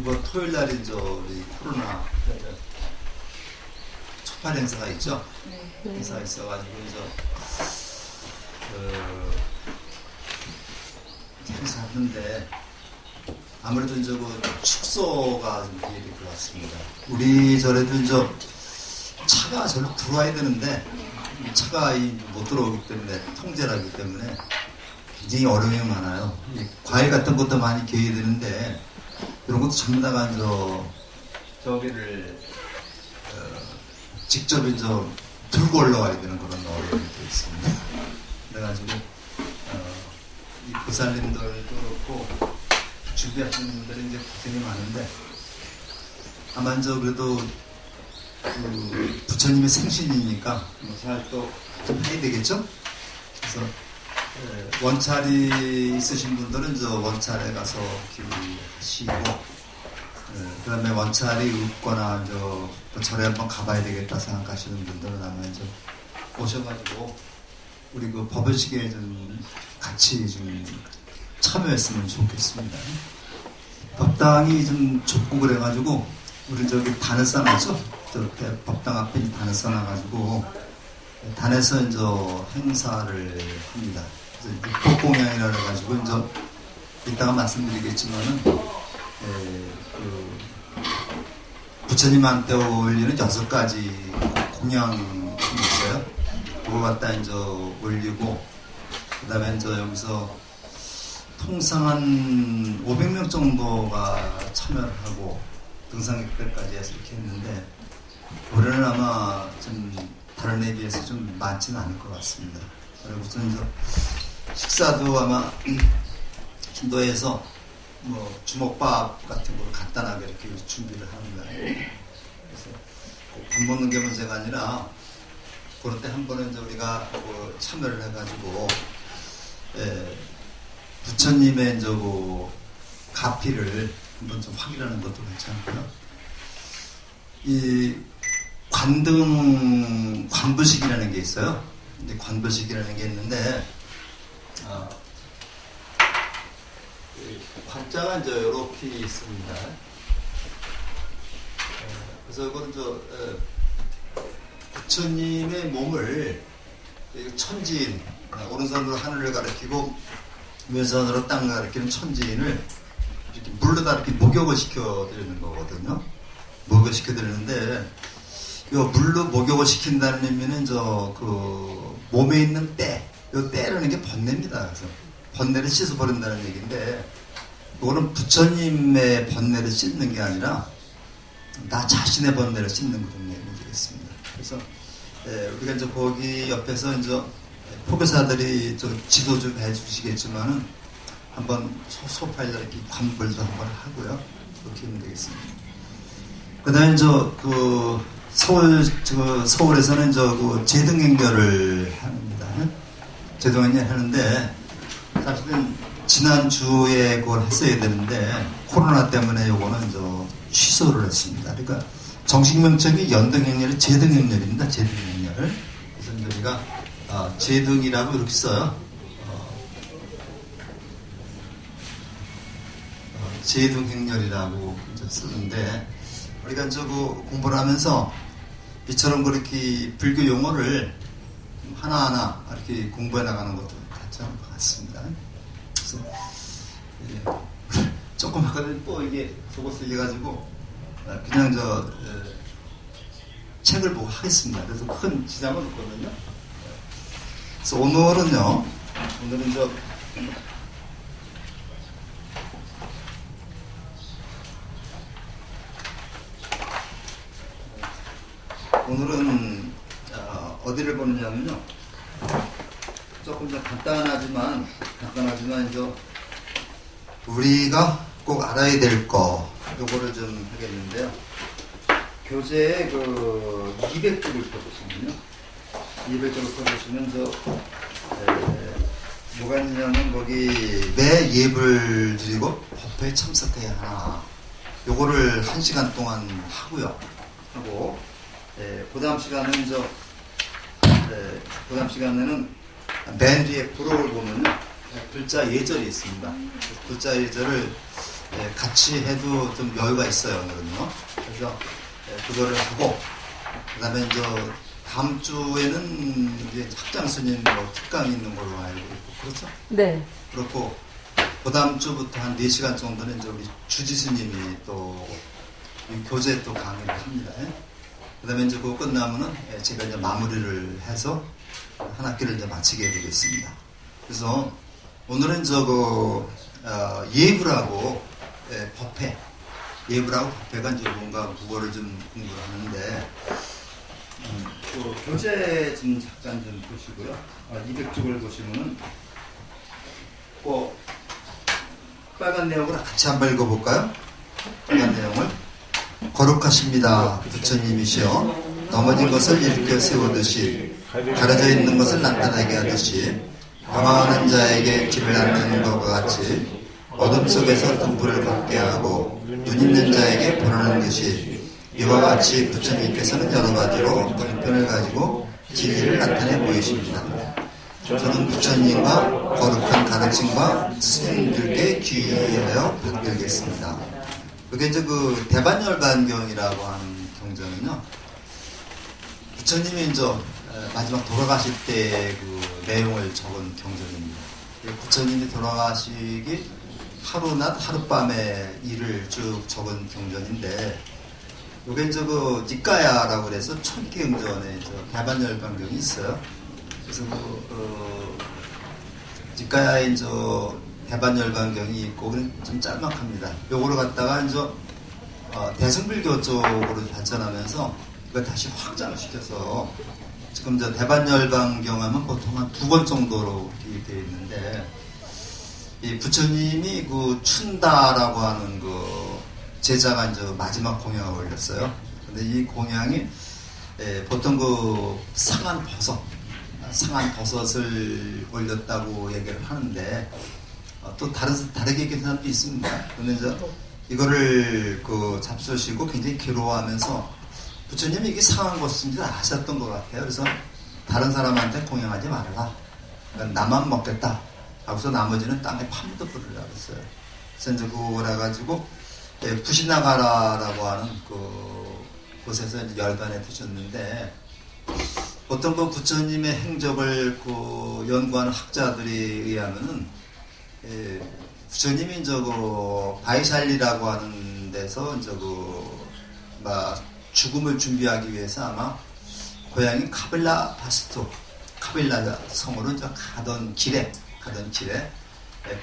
이번 토요일 날이 우리 코로나 촉발 행사가 있죠. 행사가 있어가지고 행사하는데 아무래도 축소가 좀 비일이 것 같습니다. 우리 절에도 차가 절로 들어와야 되는데 차가 못 들어오기 때문에 통제를 하기 때문에 굉장히 어려움이 많아요. 과일 같은 것도 많이 개어야 되는데 이런 것도 전부 다가 저기를 직접 들고 올라와야 되는 그런 어려움이 되어 있습니다. 그래가지고 이 보살님들도 그렇고 준비하시는 분들이 고생이 많은데 아마 그래도 부처님의 생신이니까 잘 또 좀 해야 되겠죠? 그래서 원찰이 있으신 분들은 원찰에 가서 기도하시고 그 다음에 원찰이 없거나 또 절에 한번 가봐야 되겠다 생각하시는 분들은 아마 오셔가지고 우리 그 법요식에 좀 같이 좀 참여했으면 좋겠습니다. 법당이 좀 좁고 그래가지고 우리 단을 쌓아놨죠? 법당 앞에 단을 쌓아놔가지고 단에서 행사를 합니다. 육법공양이라 해가지고 이따가 말씀드리겠지만은 부처님한테 올리는 6가지 공양이 있어요. 그거 갖다 올리고 그 다음에 여기서 통상 한 500명 정도가 참여를 하고 등산객들까지 해서 이렇게 했는데 올해는 아마 좀 다른 에 비해서 좀 많지는 않을 것 같습니다. 그리고 식사도 아마 인도에서 주먹밥 같은 걸 간단하게 이렇게 준비를 합니다. 그래서 밥 먹는 게 문제가 아니라 그럴 때 한 번은 우리가 참여를 해가지고 부처님의 가피를 한번 좀 확인하는 것도 괜찮고요. 이 관부식이라는 게 있어요. 근데 관부식이라는 게 있는데 관자가 이렇게 있습니다. 그래서 이건 부처님의 몸을 천지인, 오른손으로 하늘을 가리키고 왼손으로 땅을 가리키는 천지인을 이렇게 물로다 이렇게 목욕을 시켜드리는 거거든요. 목욕을 시켜드리는데 이 물로 목욕을 시킨다는 의미는 몸에 있는 때, 이 때라는 게 번뇌입니다. 그래서 번뇌를 씻어버린다는 얘기인데 이거는 부처님의 번뇌를 씻는 게 아니라 나 자신의 번뇌를 씻는 그런 얘기가 되겠습니다. 그래서 우리가 거기 옆에서 포교사들이 지도 좀 해주시겠지만은 한번 소파에다 이렇게 관불도 한번 하고요. 그렇게 하면 되겠습니다. 그 다음에 서울에서는 제등행렬을 합니다. 제등행렬 하는데 사실은 지난주에 그걸 했어야 되는데 코로나 때문에 요거는 취소를 했습니다. 그러니까 정식 명칭이 연등행렬이 제등행렬입니다. 제등행렬. 그래서 우리가 제등이라고 이렇게 써요. 제등행렬이라고 쓰는데 우리가 공부를 하면서 이처럼 그렇게 불교 용어를 하나하나 이렇게 공부해 나가는 것도 괜찮은 것 같습니다. 그래서 조금 아까는 또 이게 속옷을 이겨가지고 그냥 책을 보고 하겠습니다. 그래서 큰 지장은 없거든요. 그래서 오늘은 어디를 보느냐면요. 조금 더 간단하지만 우리가 꼭 알아야 될 거 요거를 좀 하겠는데요. 교재에 200쪽을 펴보시면요. 200쪽을 펴보시면 뭐가 있냐면 거기 매 예불 드리고 법회에 참석해야 하나 요거를 1시간 동안 하고요. 그 다음 시간에는 맨 뒤에 부록을 보면요. 글자 예절이 있습니다. 글자 예절을 같이 해도 좀 여유가 있어요, 오늘은요. 그래서 그거를 하고, 그 다음에 이제 다음 주에는 이제 학장 스님 뭐 특강이 있는 걸로 알고 있고, 그렇죠? 네. 그렇고, 그 다음 주부터 한 4시간 정도는 이제 우리 주지 스님이 또 교재 또 강의를 합니다. 그 다음에 이제 그거 끝나면은 제가 이제 마무리를 해서 한 학기를 이제 마치게 되겠습니다. 그래서 오늘은 예불하고 법회, 예불하고 법회가 이제 뭔가 국어를 좀 공부하는데, 또 교재 좀 잠깐 좀 보시고요. 200쪽을 보시면은 꼭 빨간 내용을 같이 한번 읽어볼까요? 빨간 내용을. 거룩하십니다. 부처님이시여 넘어진 것을 일으켜 세우듯이 가려져 있는 것을 나타나게 하듯이 방황하는 자에게 길을 안내는 것과 같이 어둠 속에서 등불을 받게 하고 눈 있는 자에게 보라는 듯이 이와 같이 부처님께서는 여러 가지로 등편을 가지고 진리를 나타내 보이십니다. 저는 부처님과 거룩한 가르침과 스님들께 귀의하여 받들겠습니다. 그게 이제 그 대반열반경이라고 하는 경전은요, 부처님이 이제 마지막 돌아가실 때 그 내용을 적은 경전입니다. 부처님이 돌아가시기 하루낮 하룻밤의 일을 쭉 적은 경전인데, 이게 이제 그 니까야라고 그래서 천기경전에 대반열반경이 있어요. 그래서 니까야에 이제 대반열반경이 있고, 좀 짤막합니다. 요거를 갖다가 이제 대승불교 쪽으로 발전하면서 이걸 다시 확장을 시켜서 지금 저 대반열반경 하면 보통 한 2권 정도로 이렇게 되어 있는데, 이 부처님이 그 춘다라고 하는 그 제자가 이제 마지막 공양을 올렸어요. 근데 이 공양이 보통 그 상한 버섯을 올렸다고 얘기를 하는데, 또 다르게 얘기하는 사람도 있습니다. 근데 이제 이거를 그 잡수시고 굉장히 괴로워하면서 부처님이 이게 상한 것인지 아셨던 것 같아요. 그래서 다른 사람한테 공양하지 말아라. 그러니까 나만 먹겠다. 하고서 나머지는 땅에 파묻어 버리려고 했어요. 그래서 이제 그걸 해가지고 부시나가라라고 하는 그 곳에서 이제 열반에 드셨는데, 보통 그 부처님의 행적을 그 연구하는 학자들에 의하면은 부처님이 이제 그 바이샬리라고 하는 데서 이제 죽음을 준비하기 위해서 아마 고향인 카빌라 바스토, 카빌라 성으로 이제 가던 길에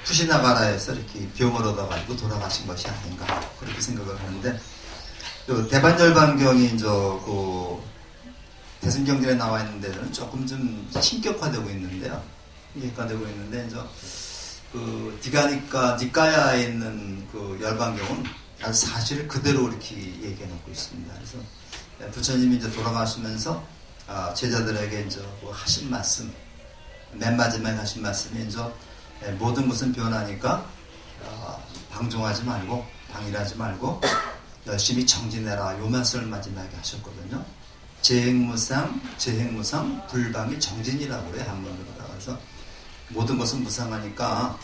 푸시나가라에서 이렇게 병을 얻어가지고 돌아가신 것이 아닌가, 그렇게 생각을 하는데, 대반열반경이 이제 그 대승경전에 나와 있는 데는 조금 좀 신격화되고 있는데요. 신격화되고 있는데, 이제 그 니까야에 있는 그 열반경은 아주 사실을 그대로 이렇게 얘기해 놓고 있습니다. 그래서 부처님이 이제 돌아가시면서 제자들에게 이제 하신 말씀, 맨 마지막에 하신 말씀이 이제 모든 것은 변하니까 방종하지 말고 방일하지 말고 열심히 정진해라, 요 말씀을 마지막에 하셨거든요. 재행무상 불방이 정진이라고 그래요, 한문으로다가. 그래서 모든 것은 무상하니까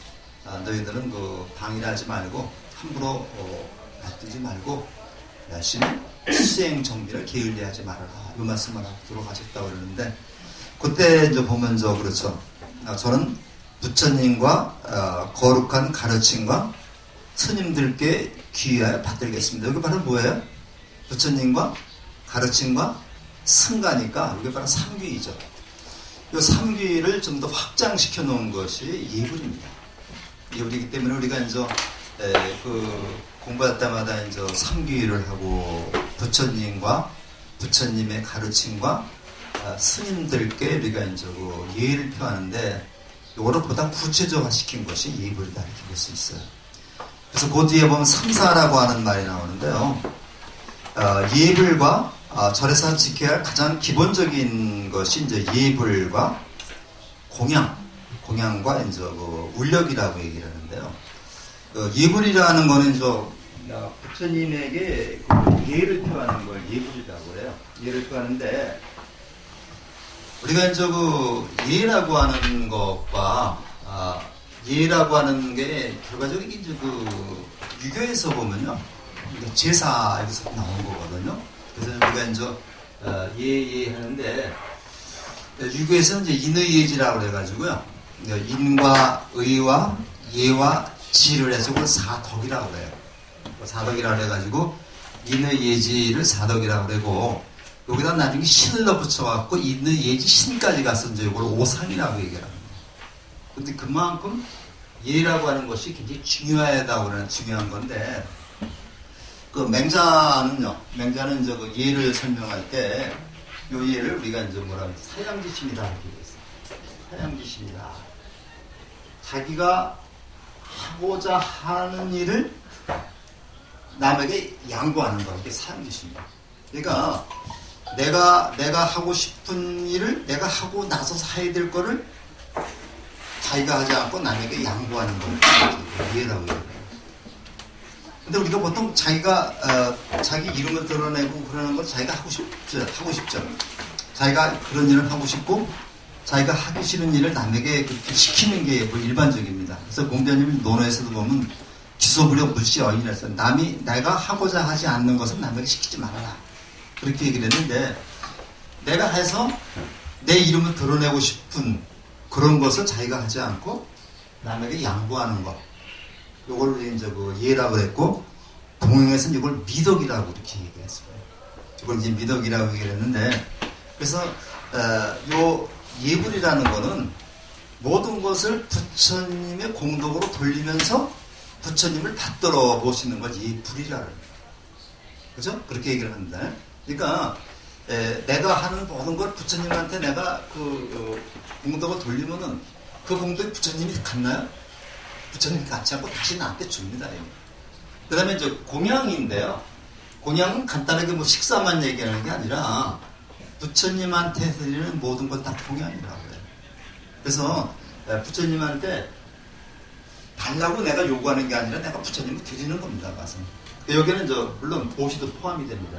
너희들은 그 방일하지 말고 함부로 받들지 말고 열심히 수행 정비를 게을리하지 말아라, 이 말씀을 하고 돌아가셨다고 그러는데, 그때 이제 보면 그렇죠. 저는 부처님과 거룩한 가르침과 스님들께 귀의하여 받들겠습니다. 여기 바로 뭐예요? 부처님과 가르침과 승가니까 이게 바로 삼귀이죠. 이 삼귀를 좀 더 확장시켜 놓은 것이 예불입니다. 예불이기 때문에 우리가 이제 그 공부할 때마다 이제 삼귀를 하고 부처님과 부처님의 가르침과 스님들께 우리가 이제 그 예의를 표하는데, 이거를 보다 구체적화 시킨 것이 예불이다, 이렇게 볼 수 있어요. 그래서 그 뒤에 보면 삼사라고 하는 말이 나오는데요. 예불과 절에서 지켜야 할 가장 기본적인 것이 이제 예불과 공양과 이제 그 울력이라고 얘기를 하는데요. 예불이라는 거는 이제 부처님에게 그 예를 표하는 걸 예불이라고 해요. 예를 표하는데, 우리가 이제 그 예라고 하는 것과 예라고 하는 게 결과적으로 이제 그 유교에서 보면요, 제사에서 나온 거거든요. 그래서 우리가 이제 예 하는데 유교에서는 이제 인의예지라고 그래가지고요, 인과 의와 예와 지를 해서 그걸 사덕이라고 그래요. 사덕이라고 그래가지고 인의예지를 사덕이라고 그러고, 여기다 나중에 신을 더 붙여갖고 인의예지 신까지 갔어 이제 이걸 오상이라고 얘기를 합니다. 근데 그만큼 예라고 하는 것이 굉장히 중요하다고 그러는 중요한 건데, 그 맹자는 이제 그 예를 설명할 때, 요 예를 우리가 이제 뭐라 하면 사양지심이다 이렇게 돼 있어요. 사양지심이다. 자기가 하고자 하는 일을 남에게 양보하는 거, 이게 사양지심이다. 그러니까 내가 하고 싶은 일을 내가 하고 나서서 해야 될 거를 자기가 하지 않고 남에게 양보하는 걸 이해라고 해요. 근데 우리가 보통 자기가 자기 이름을 드러내고 그러는 걸 자기가 하고 싶죠. 자기가 그런 일을 하고 싶고 자기가 하기 싫은 일을 남에게 그렇게 시키는 게 뭐 일반적입니다. 그래서 공자님 논어에서도 보면 기소부려 물시 어인이라서 남이 내가 하고자 하지 않는 것은 남에게 시키지 말아라, 그렇게 얘기를 했는데, 내가 해서 내 이름을 드러내고 싶은 그런 것을 자기가 하지 않고 남에게 양보하는 것, 요걸 이제 그 예라고 했고, 동영에서는 이걸 미덕이라고 이렇게 얘기했어요. 이걸 이제 미덕이라고 얘기를 했는데, 그래서 요 예불이라는 거는 모든 것을 부처님의 공덕으로 돌리면서 부처님을 받들어 보시는 걸 예불이라는 거예요. 그죠? 그렇게 얘기를 합니다. 그러니까 내가 하는 모든 걸 부처님한테 내가 그 공덕을 돌리면은 그 공덕이 부처님이 갖나요? 부처님이 갖지 않고 다시 나한테 줍니다. 그 다음에 이제 공양인데요. 공양은 간단하게 뭐 식사만 얘기하는 게 아니라 부처님한테 드리는 모든 것 다 공양이라고 해요. 그래서 부처님한테 달라고 내가 요구하는 게 아니라 내가 부처님을 드리는 겁니다. 가서. 여기는 물론 보시도 포함이 됩니다.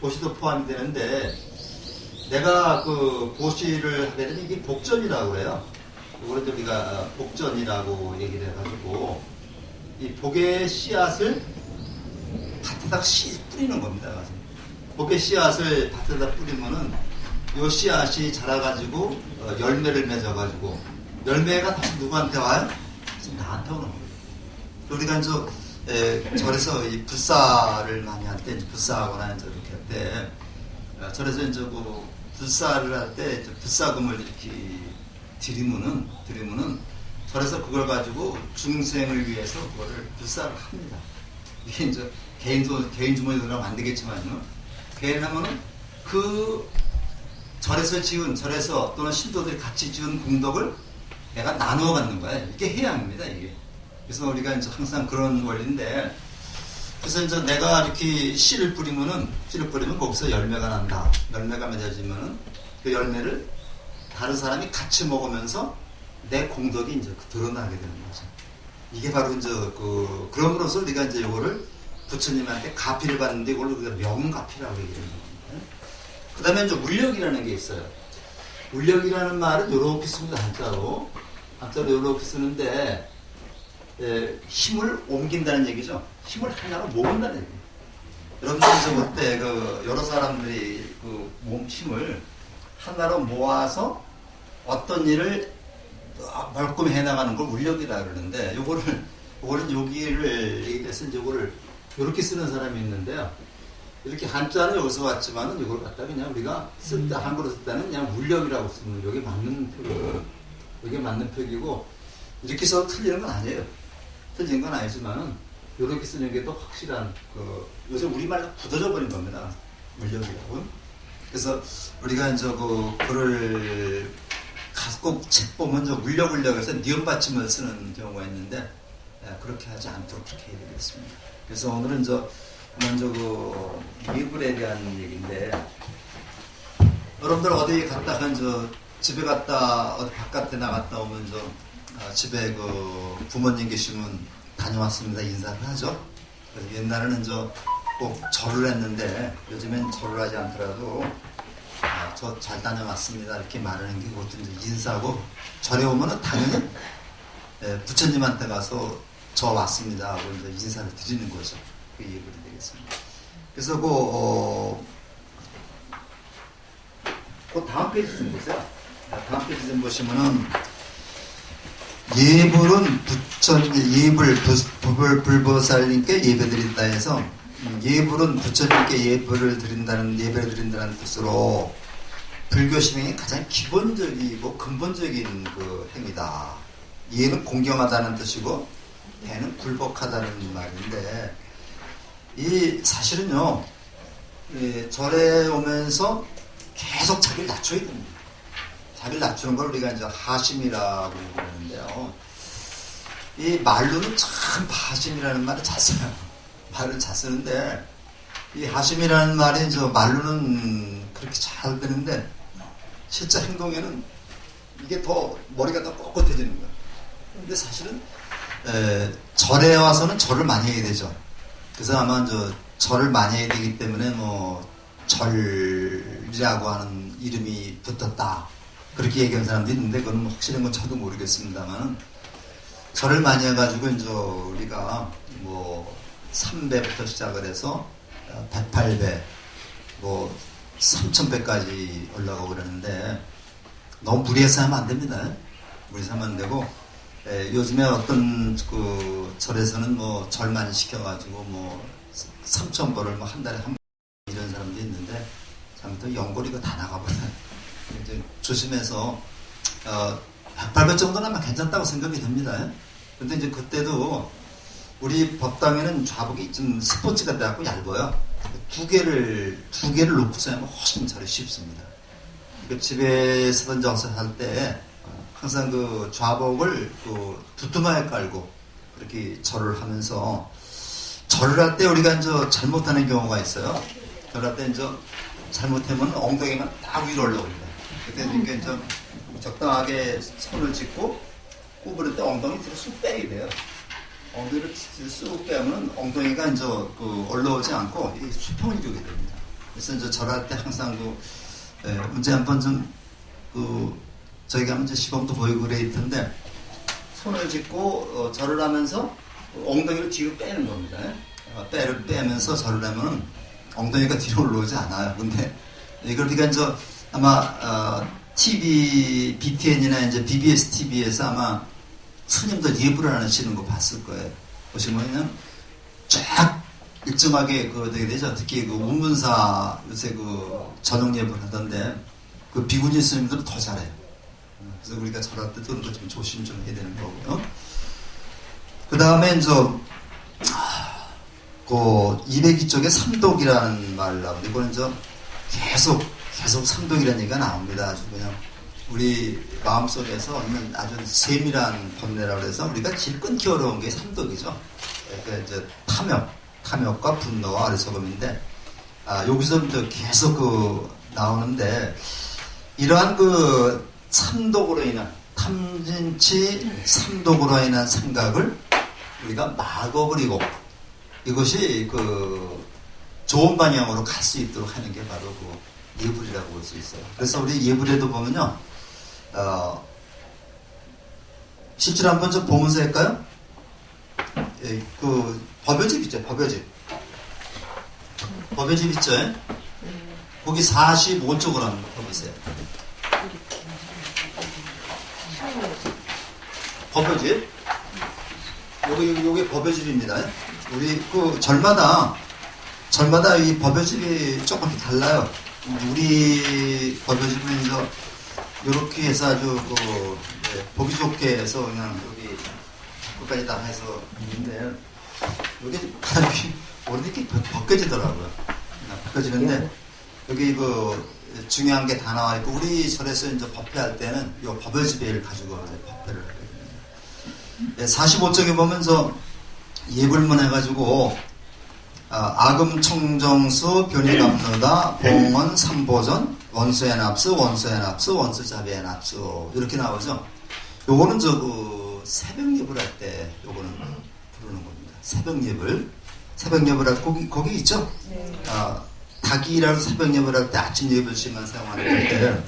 보시도 포함이 되는데, 내가 그 보시를 하게 되면 이게 복전이라고 해요. 이걸 우리가 복전이라고 얘기를 해가지고, 이 복의 씨앗을 밭에다 뿌리는 겁니다. 복의 씨앗을 밭에다 뿌리면은 요 씨앗이 자라가지고 열매를 맺어가지고, 열매가 다시 누구한테 와요? 나한테 오는 거예요. 우리가 이제 절에서 이 불사를 많이 할 때, 불사하거나 이제 이렇게 할 때, 절에서 이제 그 불사를 할 때 불사금을 이렇게 드리면은 절에서 그걸 가지고 중생을 위해서 그거를 불사를 합니다. 이게 이제 개인 주머니 들어가면 안 되겠지만요. 개인 하면은 그 절에서 또는 신도들이 같이 지은 공덕을 내가 나누어 갖는 거야. 이게 해양입니다, 이게. 그래서 우리가 이제 항상 그런 원리인데, 그래서 이제 내가 이렇게 씨를 뿌리면 거기서 열매가 난다. 열매가 맺어지면은 그 열매를 다른 사람이 같이 먹으면서 내 공덕이 이제 드러나게 되는 거죠. 이게 바로 이제 그럼으로써 우리가 이제 이거를 부처님한테 가피를 받는데 이걸 우리가 명가피라고 얘기하는 겁니다. 그 다음에 이제 울력이라는 게 있어요. 울력이라는 말은 요렇게 씁니다, 한자로 요렇게 쓰는데, 힘을 옮긴다는 얘기죠. 힘을 하나로 모은다는 얘기예요. 여러분들이 볼 때 여러 사람들이 그 몸 힘을 하나로 모아서 어떤 일을 멀끔히 해나가는 걸 울력이라 그러는데, 요거는 여기를 얘기해서 요거를 요렇게 쓰는 사람이 있는데요. 이렇게 한자는 여기서 왔지만은 이걸 갖다 그냥 우리가 쓸 때, 한글로 쓸 때는 그냥 울력이라고 쓰는, 여기 맞는 표기고, 여기 맞는 표기고, 이렇게 써도 틀리는 건 아니에요. 틀린 건 아니지만은, 이렇게 쓰는 게 더 확실한, 요새 우리말로 굳어져 버린 겁니다. 울력이라고. 그래서 우리가 이제 글을 꼭 책 보면 울력해서 니은 받침을 쓰는 경우가 있는데, 그렇게 하지 않도록 그렇게 해드리겠습니다. 그래서 오늘은 먼저 예불에 대한 얘기인데, 여러분들 어디 갔다가 집에 갔다 어디 바깥에 나갔다 오면 집에 부모님 계시면 다녀왔습니다 인사를 하죠. 그래서 옛날에는 꼭 절을 했는데 요즘엔 절을 하지 않더라도 저 잘 다녀왔습니다 이렇게 말하는 게 보통 인사고, 절에 오면은 당연히 부처님한테 가서 저 왔습니다 하고 이제 인사를 드리는 거죠. 그 예불이 되겠습니다. 그래서 그 다음 페이지 좀 보세요. 다음 페이지 좀 보시면은 예불은 불보살님께 예배드린다 해서 예불은 부처님께 예배를 드린다는 뜻으로 불교 신행의 가장 기본적이고 근본적인 그 행위다. 예는 공경하다는 뜻이고 배는 굴복하다는 말인데 이 사실은요 절에 오면서 계속 자기를 낮춰야 됩니다. 자기를 낮추는 걸 우리가 이제 하심이라고 부르는데요. 이 말로는 참 하심이라는 말을 잘 써요. 말을 잘 쓰는데 이 하심이라는 말이 저 말로는 그렇게 잘 되는데 실제 행동에는 이게 더 머리가 더 꼿꼿해지는 거예요. 근데 사실은 절에 와서는 절을 많이 해야 되죠. 그래서 아마 절을 많이 해야 되기 때문에 뭐 절이라고 하는 이름이 붙었다. 그렇게 얘기하는 사람도 있는데 그건 뭐 확실한 건 저도 모르겠습니다만 절을 많이 해가지고 이제 우리가 뭐 3배부터 시작을 해서 108배 뭐 3000배까지 올라가고 그러는데 너무 무리해서 하면 안 됩니다. 무리해서 하면 안 되고 요즘에 어떤 그 절에서는 뭐 절만 시켜가지고 뭐 3000보를 뭐 한 달에 한 번 이런 사람도 있는데 잘못하면 연골이가 다 나가버려요. 이제 조심해서 108배 정도는 아마 괜찮다고 생각이 됩니다. 근데 이제 그때도 우리 법당에는 좌복이 좀 스포츠가 돼갖고 얇아요. 두 개를 놓고서 하면 훨씬 절이 쉽습니다. 그 집에서 할 때 항상 그 좌복을 그 두툼하게 깔고 그렇게 절을 하면서 절을 할 때 우리가 이제 잘못하는 경우가 있어요. 절할 때 이제 잘못하면 엉덩이만 딱 위로 올라옵니다. 그때 이제 좀 적당하게 손을 짚고 구부릴 때 엉덩이 뒤로 쑥 빼야 돼요. 엉덩이를 쑥 빼면 엉덩이가 이제 그 올라오지 않고 이게 수평이 되게 됩니다. 그래서 이제 절할 때 항상 언제 한번 저희가 이제 시범도 보이고 그래 있던데 손을 짚고 절을 하면서 엉덩이를 뒤로 빼는 겁니다. 빼를 빼면서 절을 하면 엉덩이가 뒤로 올라오지 않아요. 근데 이걸 우리가 이제 아마 TV, BTN이나 이제 BBS TV에서 아마 스님들 예불을 하시는 거 봤을 거예요. 보시면은 쫙 일정하게 되게 되죠. 특히 그 운문사 요새 전용 예불 하던데 그 비구니 스님들은 더 잘해요. 그래서 우리가 절할 때 그런 거 좀 조심 좀 해야 되는 거고요. 그 다음에 이제 그 202쪽에 삼독이라는 말을 나오는데 이거는 이제 계속 삼독이라는 얘기가 나옵니다. 아주 그냥 우리 마음속에서 있는 아주 세밀한 번뇌라고 해서 우리가 질 끊기 어려운 게 삼독이죠. 그러니까 이제 탐욕과 분노와 어리석음인데 여기서 계속 나오는데 이러한 삼독으로 인한 탐진치 삼독으로 인한 생각을 우리가 막어버리고 이것이 좋은 방향으로 갈 수 있도록 하는 게 바로 예불이라고 볼 수 있어요. 그래서 우리 예불에도 보면요, 실제로 한번 좀 보면서 할까요? 법요집 있죠, 법요집. 법요집 있죠? 거기 45쪽으로 한번 보세요. 법요집. 요게 법요집입니다. 우리 절마다 이 법요집이 조금씩 달라요. 우리 법요집은 이렇게 해서 아주 보기 좋게 해서 그냥 여기 끝까지 다 해서 있는데 여기 이렇게 벗겨지더라고요. 벗겨지는데 여기 중요한 게 다 나와 있고 우리 절에서 이제 법회할 때는 이 법요집회를 가지고 법회를 하거든요. 45쪽에 보면서 예불문 해가지고 아금청정수 변희감로다 봉원 삼보전 원수의 납수 원수자비의 납수 이렇게 나오죠. 요거는 새벽 예불 할 때 요거는 부르는 겁니다. 새벽 예불 할 거기 있죠. 네. 닭이라고 새벽 예불 할 때 아침 예불 시간 사용하는 건데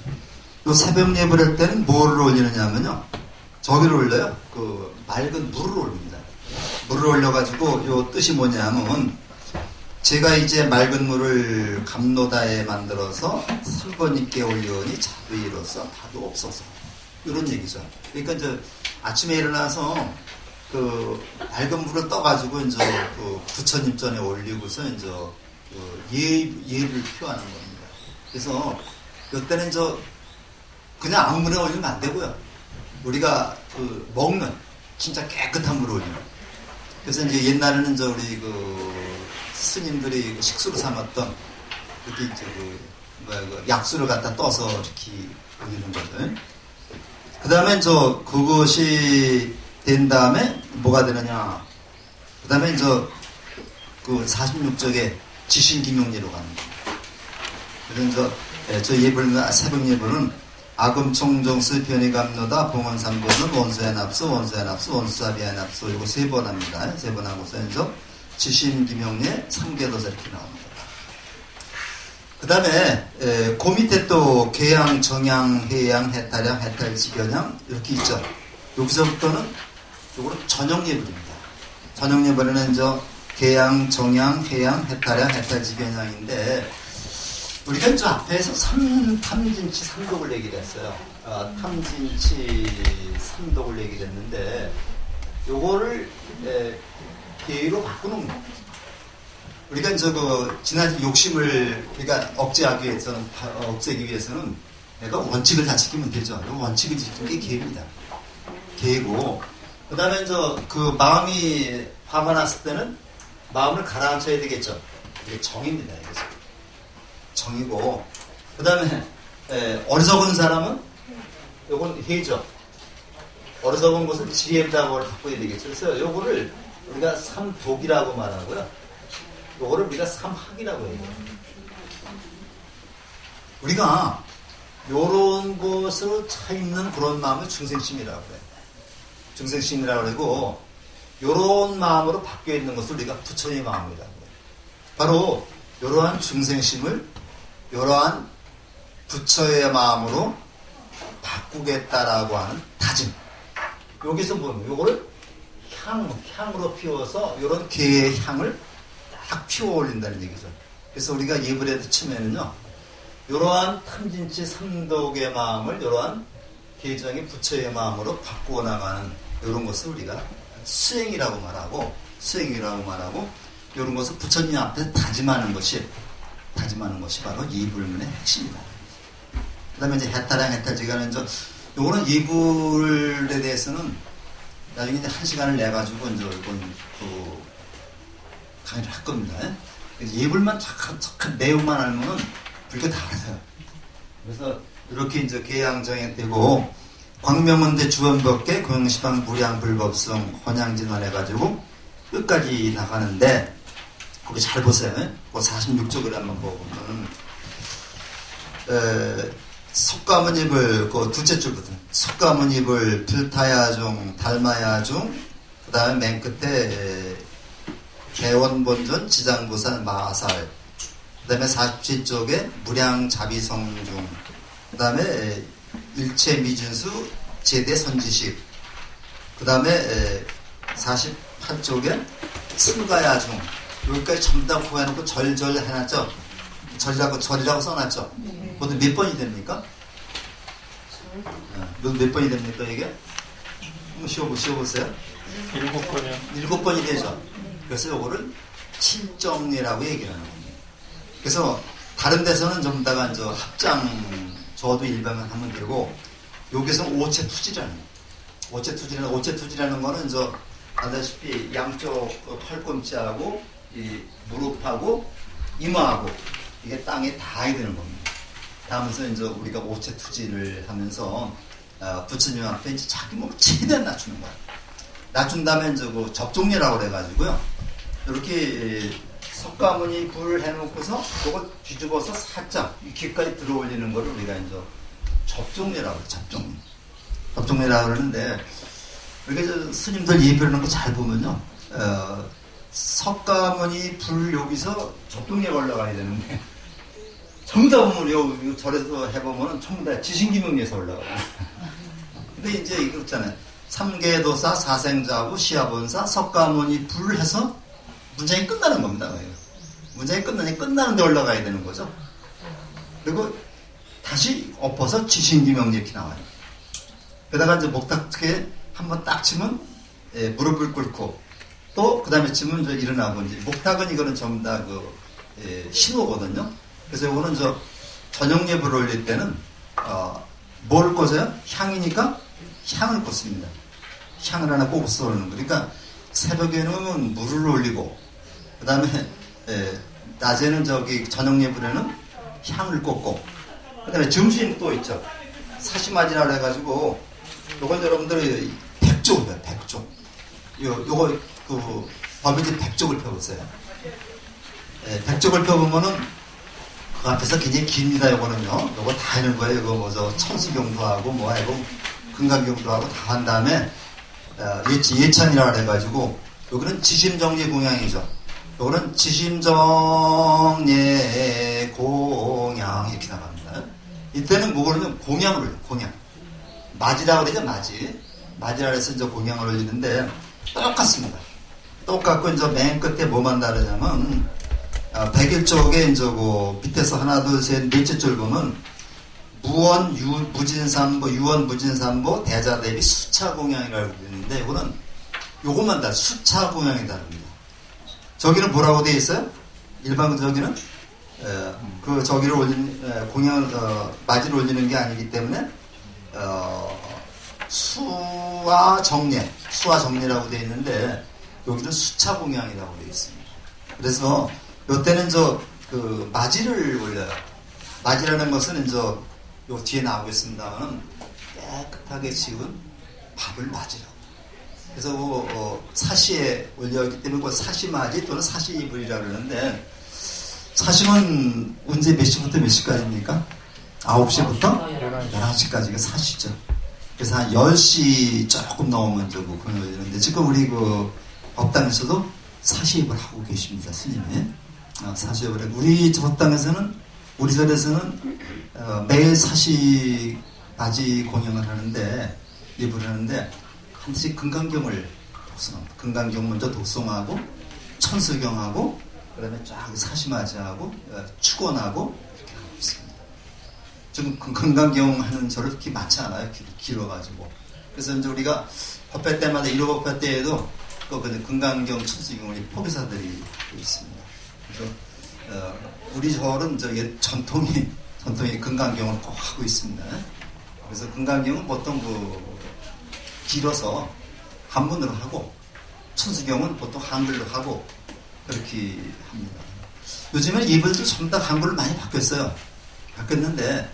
요 새벽 예불 할 때는 뭐를 올리느냐 하면요 저기를 올려요. 그 맑은 물을 올립니다. 물을 올려가지고 요 뜻이 뭐냐면 제가 이제 맑은 물을 감로다에 만들어서 3번 입게 올려니 자비로서 다도 없어서 이런 얘기죠. 그러니까 이제 아침에 일어나서 그 맑은 물을 떠가지고 이제 그 부처님 전에 올리고서 이제 그 예를 표하는 겁니다. 그래서 이때는 저 그냥 아무 물에 올리면 안 되고요. 우리가 그 먹는 진짜 깨끗한 물을 올리는. 그래서 이제 옛날에는 저 우리 그 스님들이 식수로 삼았던 그게 이제 그 약수를 갖다 떠서 이렇게 올리는 거죠. 그 다음에 저 그것이 된 다음에 뭐가 되느냐. 그 다음에 그 46쪽에 지신기명리로 가는 거예요. 그래서 저 예불 새벽 예불은 아금총정수 변이감노다 봉헌삼보는 원수의 납수 원수의 납수 원수사비의 납수 이거 3번 합니다. 3번 하고서 이제 지신기명리에 3개도서 이렇게 나옵니다. 그 다음에 그 밑에 또 계양, 정양, 해양, 해탈양, 해탈지견양 이렇게 있죠. 여기서부터는 요거는 전형예불입니다. 전형예불에는 계양, 정양, 해양, 해탈양, 해탈지견양인데 우리가 저 앞에서 탐진치 3독을 얘기를 했어요. 탐진치 3독을 얘기를 했는데 요거를 계로 바꾸는 거. 우리가 지난 욕심을 우리가 억제하기 위해서는, 없애기 위해서는 내가 원칙을 다 지키면 되죠. 원칙을 지키는 게 계입니다. 계고, 그 다음에 그 마음이 화가 났을 때는 마음을 가라앉혀야 되겠죠. 이게 정입니다. 이게 정이고, 그 다음에 어리석은 사람은 요건 해죠. 어리석은 것을 지혜라고 바꿔야 되겠죠. 그래서 요거를 우리가 삼독이라고 말하고요. 요거를 우리가 삼학이라고 해요. 우리가 요런 것으로 차있는 그런 마음을 중생심이라고 해요. 중생심이라고 그러고 요런 마음으로 바뀌어 있는 것을 우리가 부처의 마음이라고 해요. 바로 요러한 중생심을 요러한 부처의 마음으로 바꾸겠다라고 하는 다짐. 여기서 보면 요거를 향으로 피워서 요런 개의 향을 딱 피워 올린다는 얘기죠. 그래서 우리가 예불에도 치면은요, 이러한 탐진치 삼독의 마음을 이러한 계정의 부처의 마음으로 바꾸어 나가는 이런 것을 우리가 수행이라고 말하고, 이런 것을 부처님 앞에 다짐하는 것이 바로 예불문의 핵심이다. 그 다음에 이제 해탈양, 해탈지간은 요거는 예불에 대해서는 나중에 이제 1시간을 내가지고 이제 이건 강의를 할 겁니다. 예불만 착한 내용만 알면은 불교 다 알아요. 그래서 이렇게 이제 계양정액되고 광명원대 주원법계 고영시방 무량 불법성 헌양진원 해가지고 끝까지 나가는데 거기 잘 보세요. 그 46쪽을 한번 보면은 석가모니불 그 둘째 줄부터 석가모니불 불타야중 달마야중 그 다음에 맨 끝에 개원본전 지장부산 마살 그 다음에 47쪽에 무량자비성중 그 다음에 일체미진수 제대선지식 그 다음에 48쪽에 승가야중 여기까지 전부 다 구해놓고 절절 해놨죠. 절이라고 써놨죠. 그것도 몇 번이 됩니까? 이것도 몇 번이 됩니까 이게? 한번 쉬어보세요. 7번이요. 7번이 되죠. 그래서 이거를 칠정리라고 얘기를 하는 겁니다. 그래서 다른 데서는 전부 다가 이제 합장 저도 일반만 하면 되고 여기서 오체투지라는 오체투지라는 거는 아다시피 양쪽 팔꿈치하고 이 무릎하고 이마하고 이게 땅에 닿아야 되는 겁니다. 닿으면서 이제 우리가 오체투지를 하면서 부처님 앞에 이제 자기 몸을 최대한 낮추는 거야. 낮춘 다음에 이제 그 접종례라고 그래가지고요. 이렇게 석가모니 불을 해놓고서 그걸 뒤집어서 살짝 이 귀까지 들어 올리는 거를 우리가 이제 접종례라고 해요. 접종례라고 그러는데 우리가 스님들 예표하는 거 잘 보면요. 석가모니 불 여기서 접종례 올라가야 되는데 전부 다 보면 요 절에서 해보면은 전부 다 지신기명리에서 올라가요. 근데 이제 그렇잖아요. 삼계도사, 사생자부, 시아본사, 석가모니 불 해서 문장이 끝나는 겁니다. 문장이 끝나니 끝나는데 올라가야 되는 거죠. 그리고 다시 엎어서 지신기명 이렇게 나와요. 게다가 이제 목탁에 한번 딱 치면 무릎을 꿇고 또 그 다음에 치면 이제 일어나고 이제 목탁은 이거는 전부 다 신호거든요. 그래서 이거는 저녁 예불을 올릴 때는 뭘 꽂아요? 향이니까 향을 꽂습니다. 향을 하나 꽂아서 올리는 거. 그러니까 새벽에는 물을 올리고 그 다음에 낮에는 저녁 예불에는 향을 꽂고 그 다음에 점심 또 있죠. 사시마지라 해가지고 요건 여러분들이 백종이에요. 백종. 요거 법인지 백종을 펴보세요. 백종을 펴보면은 그 앞에서 굉장히 깁니다. 요거는요. 요거 다 하는 거예요. 이거 뭐죠? 천수경도 하고 뭐 하고 금강경도 하고 다 한 다음에 예찬이라 해가지고 여기는 지심정예 공양이죠. 요거는 지심정예 공양 이렇게 나갑니다. 이때는 뭐거든요? 공양을 올려요. 공양. 맞이라고 그러죠. 맞이라 해서 이제 공양을 올리는데 똑같습니다. 똑같고 이제 맨 끝에 뭐만 다르냐면 101쪽에 이제 밑에서 하나 둘 셋 넷째 줄 보면 무원 무진삼보 유원 무진삼보 대자 대비 수차 공양이라고 되는데 이거는 요것만 다 수차 공양이 다릅니다. 저기는 뭐라고 되어 있어요? 일반 저기는 그 저기를 올리는 공양을 맞이를 올리는 게 아니기 때문에 수와 정례라고 되어 있는데 여기는 수차 공양이라고 되어 있습니다. 그래서 요때는 그 맞이를 올려요. 맞이라는 것은 요 뒤에 나오겠습니다만 깨끗하게 지은 밥을 맞이라고. 그래서 사시에 올려있기 때문에 그 사시맞이 또는 사시이불이라고 그러는데 사시는 언제 몇 시부터 몇 시까지입니까? 9시부터 11시까지가 사시죠. 그래서 한 10시 조금 넘으면 공연 올리는데 지금 우리 법당에서도 사시입을 하고 계십니다. 스님이. 사시입을 하고 우리 법당에서는 우리 절에서는 매일 사시 맞이 공연을 하는데 입을 하는데 한 번씩 금강경을 독송합니다. 금강경 먼저 독송하고 천수경하고 그 다음에 쫙 사시맞이하고 축원하고 이렇게 하고 있습니다. 지금 금강경 하는 절은 그렇게 많지 않아요. 길어가지고. 그래서 이제 우리가 법회 때마다 1호 법회 때에도 금강경 천수경을 포기사들이 있습니다. 그래서 우리 절은 전통이 금강경을 꼭 하고 있습니다. 그래서 금강경은 보통 길어서 한문으로 하고 천수경은 보통 한글로 하고 그렇게 합니다. 요즘에 예불도 전부 다 한글로 많이 바뀌었어요. 바뀌었는데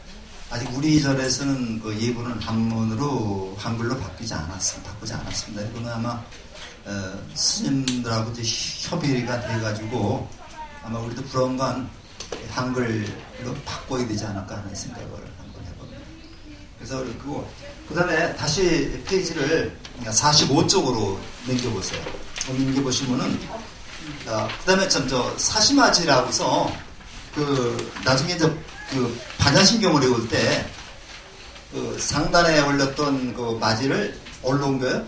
아직 우리 절에서는 그 예불은 한글로 바꾸지 않았습니다. 이거는 아마 스님들하고 이제 협의가 돼가지고 아마 우리도 그런 건 한글로 바꿔야 되지 않을까 하는 생각을 한번 해봅니다. 그래서 그 다음에 다시 페이지를 45쪽으로 넘겨보세요. 넘겨보시면은 그 다음에 사시맞이라고 해서 나중에 반야신경을 읽을 때 상단에 올렸던 맞이를 어디로 옮겨요?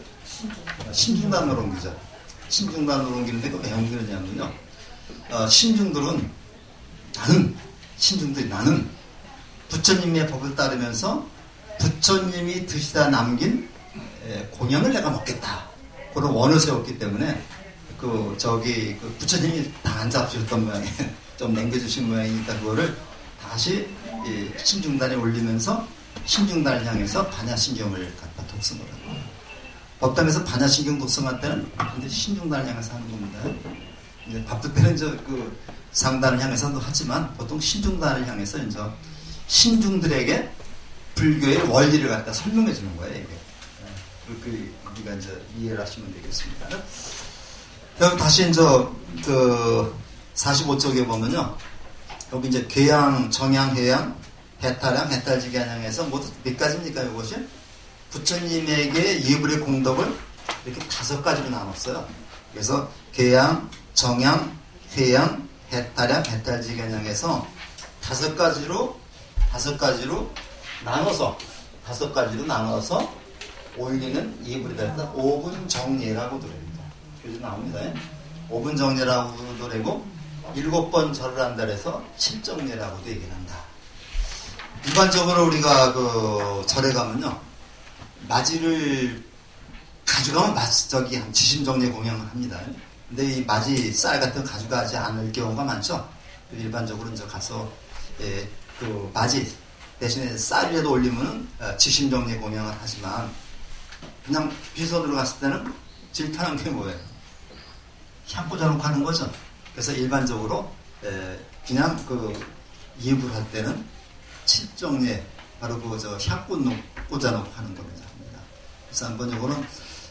신중단으로 옮기죠. 신중단으로 옮기는데 왜 옮기느냐면요. 신중들이 나는 부처님의 법을 따르면서 부처님이 드시다 남긴 공양을 내가 먹겠다. 그런 원을 세웠기 때문에 부처님이 다 안 잡수셨던 모양에 좀 남겨주신 모양이니까 그거를 다시 신중단에 올리면서 신중단을 향해서 반야신경을 갖다 독성을 하고 법당에서 반야신경 독성할 때는 신중단을 향해서 하는 겁니다. 밥도 때는 상단을 향해서도 하지만 보통 신중단을 향해서 신중들에게 불교의 원리를 갖다 설명해 주는 거예요. 이게. 그렇게 우리가 이해를 하시면 되겠습니다. 그럼 다시 45쪽에 보면요. 여기 괴양, 정양, 해양, 해탈양, 해탈지견양에서 모두 몇 가지입니까? 이것이 부처님에게 예불의 공덕을 이렇게 5가지로 나눴어요. 그래서 괴양, 정양, 해양, 해탈양, 해탈지견양에서 5가지로 나눠서 올리는 이불이다 해서 5분 정리라고 노래입니다. 교재 나옵니다. 5분 정리라고 노래고 7번 절을 한다 해서 7정리라고도 얘기를 한다. 일반적으로 우리가 그 절에 가면요, 맞이를 가져가면 저기 한 지심정리 공양을 합니다. 근데 이 맞이 쌀 같은 거 가져가지 않을 경우가 많죠. 일반적으로 이제 가서 그 맞이 대신에 쌀이라도 올리면 지심정리 공양을 하지만, 그냥 비서들어 갔을 때는 제일 편한 게 뭐예요? 향 꽂아놓고 하는 거죠. 그래서 일반적으로 그냥 그 예불 할 때는 칠정리에 바로 향 꽂아놓고 하는 겁니다. 그래서 한번 이거는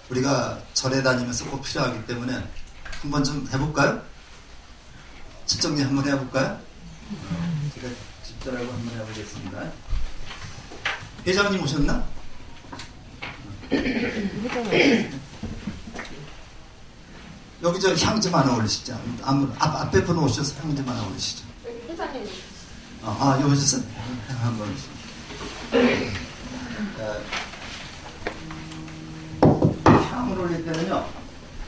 우리가 절에 다니면서 꼭 필요하기 때문에 한번 좀 해볼까요? 칠정리 한번 해볼까요? 제가 집절하고 한번 해보겠습니다. 회장님 오셨나? 여기 저 향 좀 하나 올리시죠. 앞에 분 오셔서 향 좀 하나 올리시죠. 회장님. 여기 오셨어요. 향 한번 올리시죠. 향을 올릴 때는요,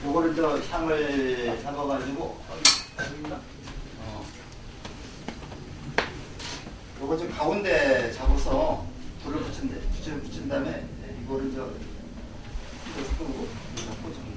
요거를 저 향을 잡아가지고, 요거 좀 가운데 잡아서 불을 붙인 다음에 이거를 이거 끄고 이거 꽂으면 됩니다.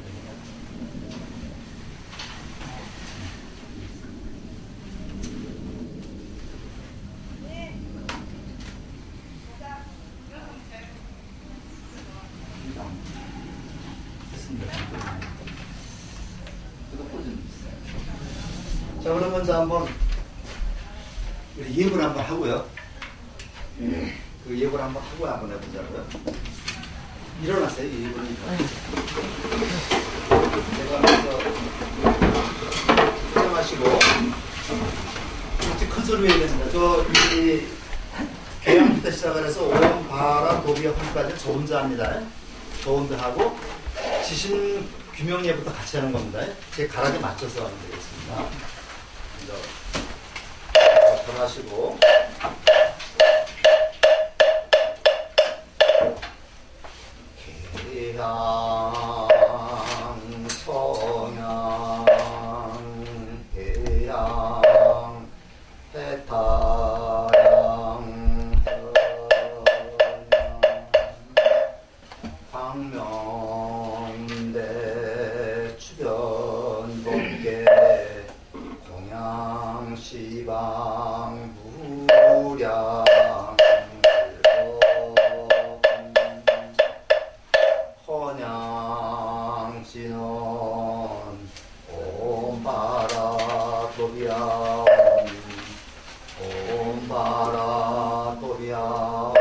자, 그러면 한번 우리 예불 한번 하고요. 그 예불 한번 하고 한번 해보자고요. 일어나세요. 예불을 제가 먼저 포장하시고 큰 소리로 얘기했습니다. 이 개양부터 시작을 해서 오염, 바라, 도비, 험까지 저 혼자 합니다. 저 혼자 하고 지신 규명예부터 같이 하는 겁니다. 제 가락에 맞춰서 하면 되겠습니다. 먼저 하시고 계양 성양 해양 해타양 광명대 주변법계 공양시방 무량 헌양진원 옴바라 도비양 옴바라 도비양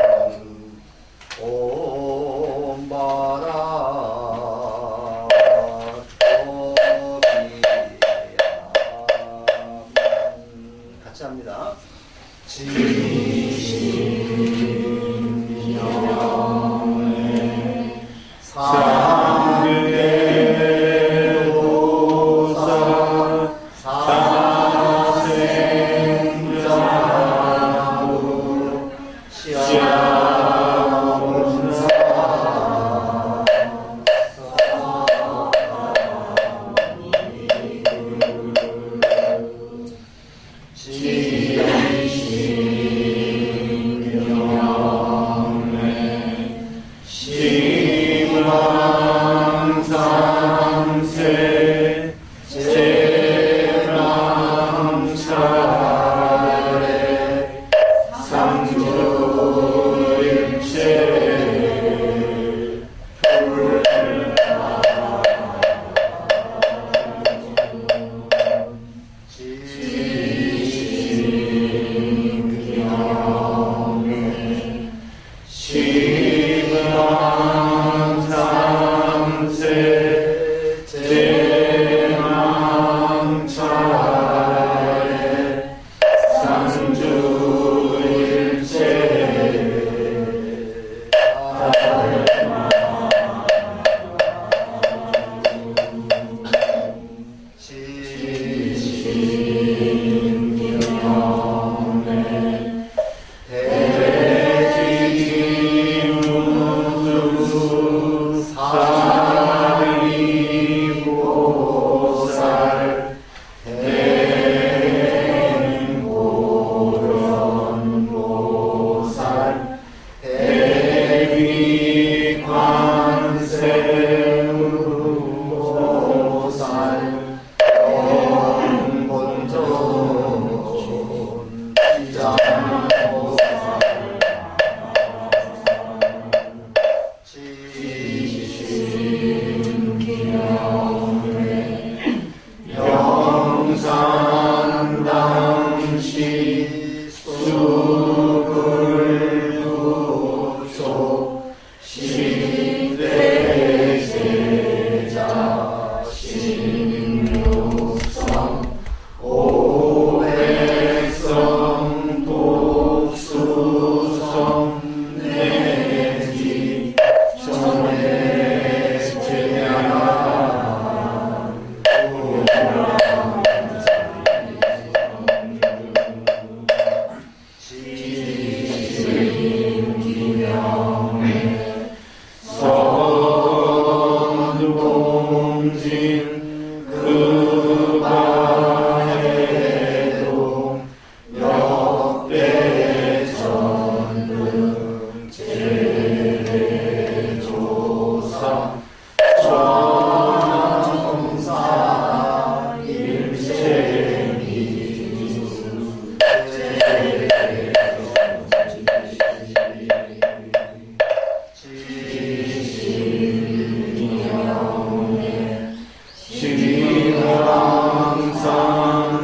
옴바라 도비양 같이 합니다. 지신명에 상대오사 사생자무 시아문사 지신명에 심한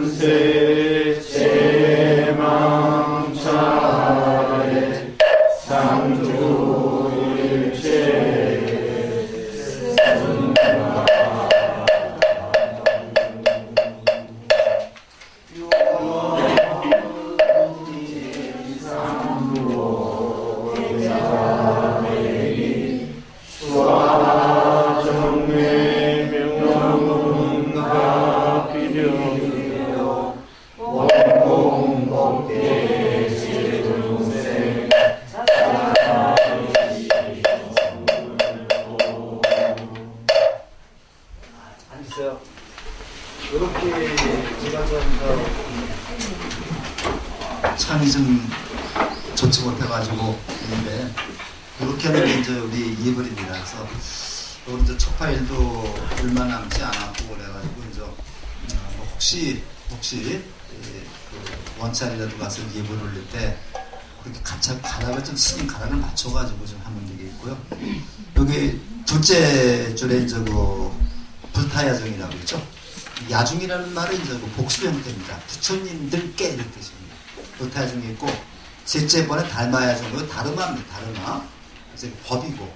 만세 제망차례 상주일체 이렇게 제가 참이 좀 좋지 못해가지고 있는데 이렇게 하는 게 이제 우리 예불입니다. 그래서 우리 이제 초파일도 얼마 남지 않았고 그래가지고 이제 혹시 그 원찰이라도 가서 예불 올릴 때 그렇게 가닥을 좀 스님 가닥을 맞춰가지고 좀 하면 되겠고요. 여기 둘째 줄에 이제 그 불타야정이라고 있죠. 야중이라는 말은 이제 복수 형태입니다. 부처님들께 이렇게 뜻입니다. 불타야중이 있고 셋째 번에 달마야중이고 다르마입니다. 다르마. 이제 법이고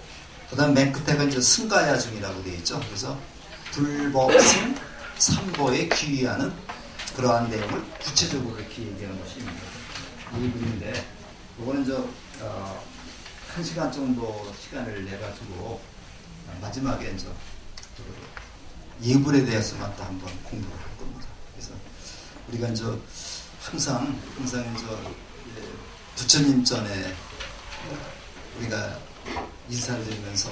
그다음 맨 끝에가 이제 승가야중이라고 되어 있죠. 그래서 불법승 삼보에 기위하는 그러한 내용을 구체적으로 이렇게 얘기하는 것입니다. 이 글인데 이거는 저 1시간 정도 시간을 내 가지고 마지막에 이제 예불에 대해서만 또 한번 공부를 할 겁니다. 그래서 우리가 이제 항상 이제 부처님 전에 우리가 인사를 드리면서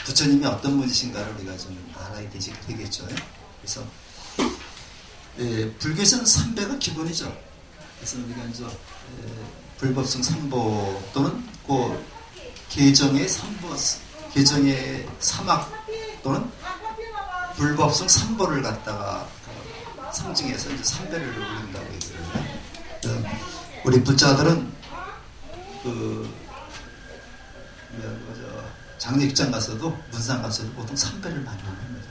부처님이 어떤 분이신가를 우리가 좀 알아야 되겠죠. 그래서 불교에서는 삼배가 기본이죠. 그래서 우리가 이제 불법성 삼보 또는 그 계정의 삼보, 계정의 삼악 또는 불법성 삼보를 갖다가 상징해서 이제 삼배를 올린다고 얘기를 해요. 우리 불자들은 장례식장 가서도 문상 가서도 보통 삼배를 많이 올립니다.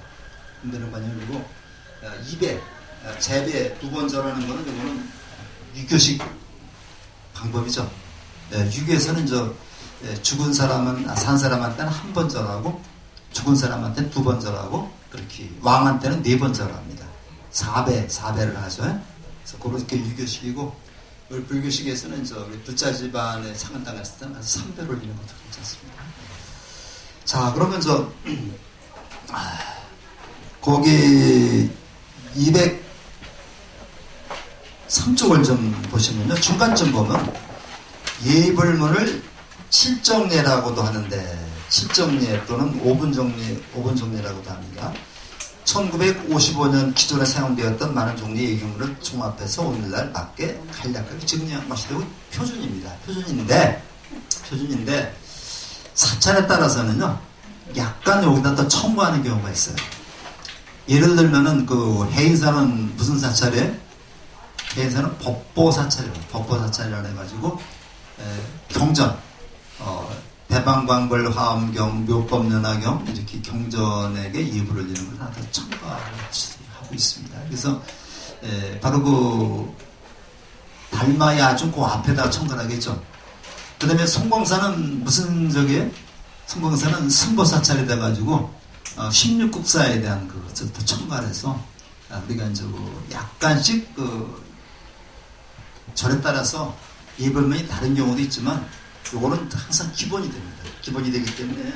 삼배를 많이 올리고 2배, 재배 2번 절하는 거는 이거는 유교식 방법이죠. 유교에서는 죽은 사람은 산 사람한테는 1번 절하고 죽은 사람한테는 2번 절하고 그렇게 왕한테는 4번 절합니다. 4배를 하죠. 그래서 그렇게 유교식이고 우리 불교식에서는 우리 불자 집안에 상을 당했을 때는 3배를 올리는 것도 괜찮습니다. 자, 그러면 거기 203쪽을 좀 보시면요. 중간 좀 보면 예불문을 7정례라고도 하는데 7정례 또는 5분 정례라고도 합니다. 1955년 기존에 사용되었던 많은 종류의 예금물을 종합해서 오늘날 맞게 간략하게 정리한 것이 되고 표준입니다. 표준인데 사찰에 따라서는요 약간 여기다 더 첨부하는 경우가 있어요. 예를 들면은 그 해인사는 무슨 사찰이에요? 해인사는 법보사찰이에요. 법보사찰이라고 해가지고 경전 대방광벌 화엄경 묘법연화경 이렇게 경전에게 예불을 드리는 걸 하나 더 첨가하고 있습니다. 그래서 바로 그 달마의 아주 그 앞에다 첨가하겠죠. 그 다음에 송광사는 무슨 적이에요? 송광사는 승보사찰이 돼가지고 16국사에 대한 그것을 또 첨가를 해서 우리가 이제 약간씩 절에 따라서 예불문이 다른 경우도 있지만 요거는 항상 기본이 됩니다. 기본이 되기 때문에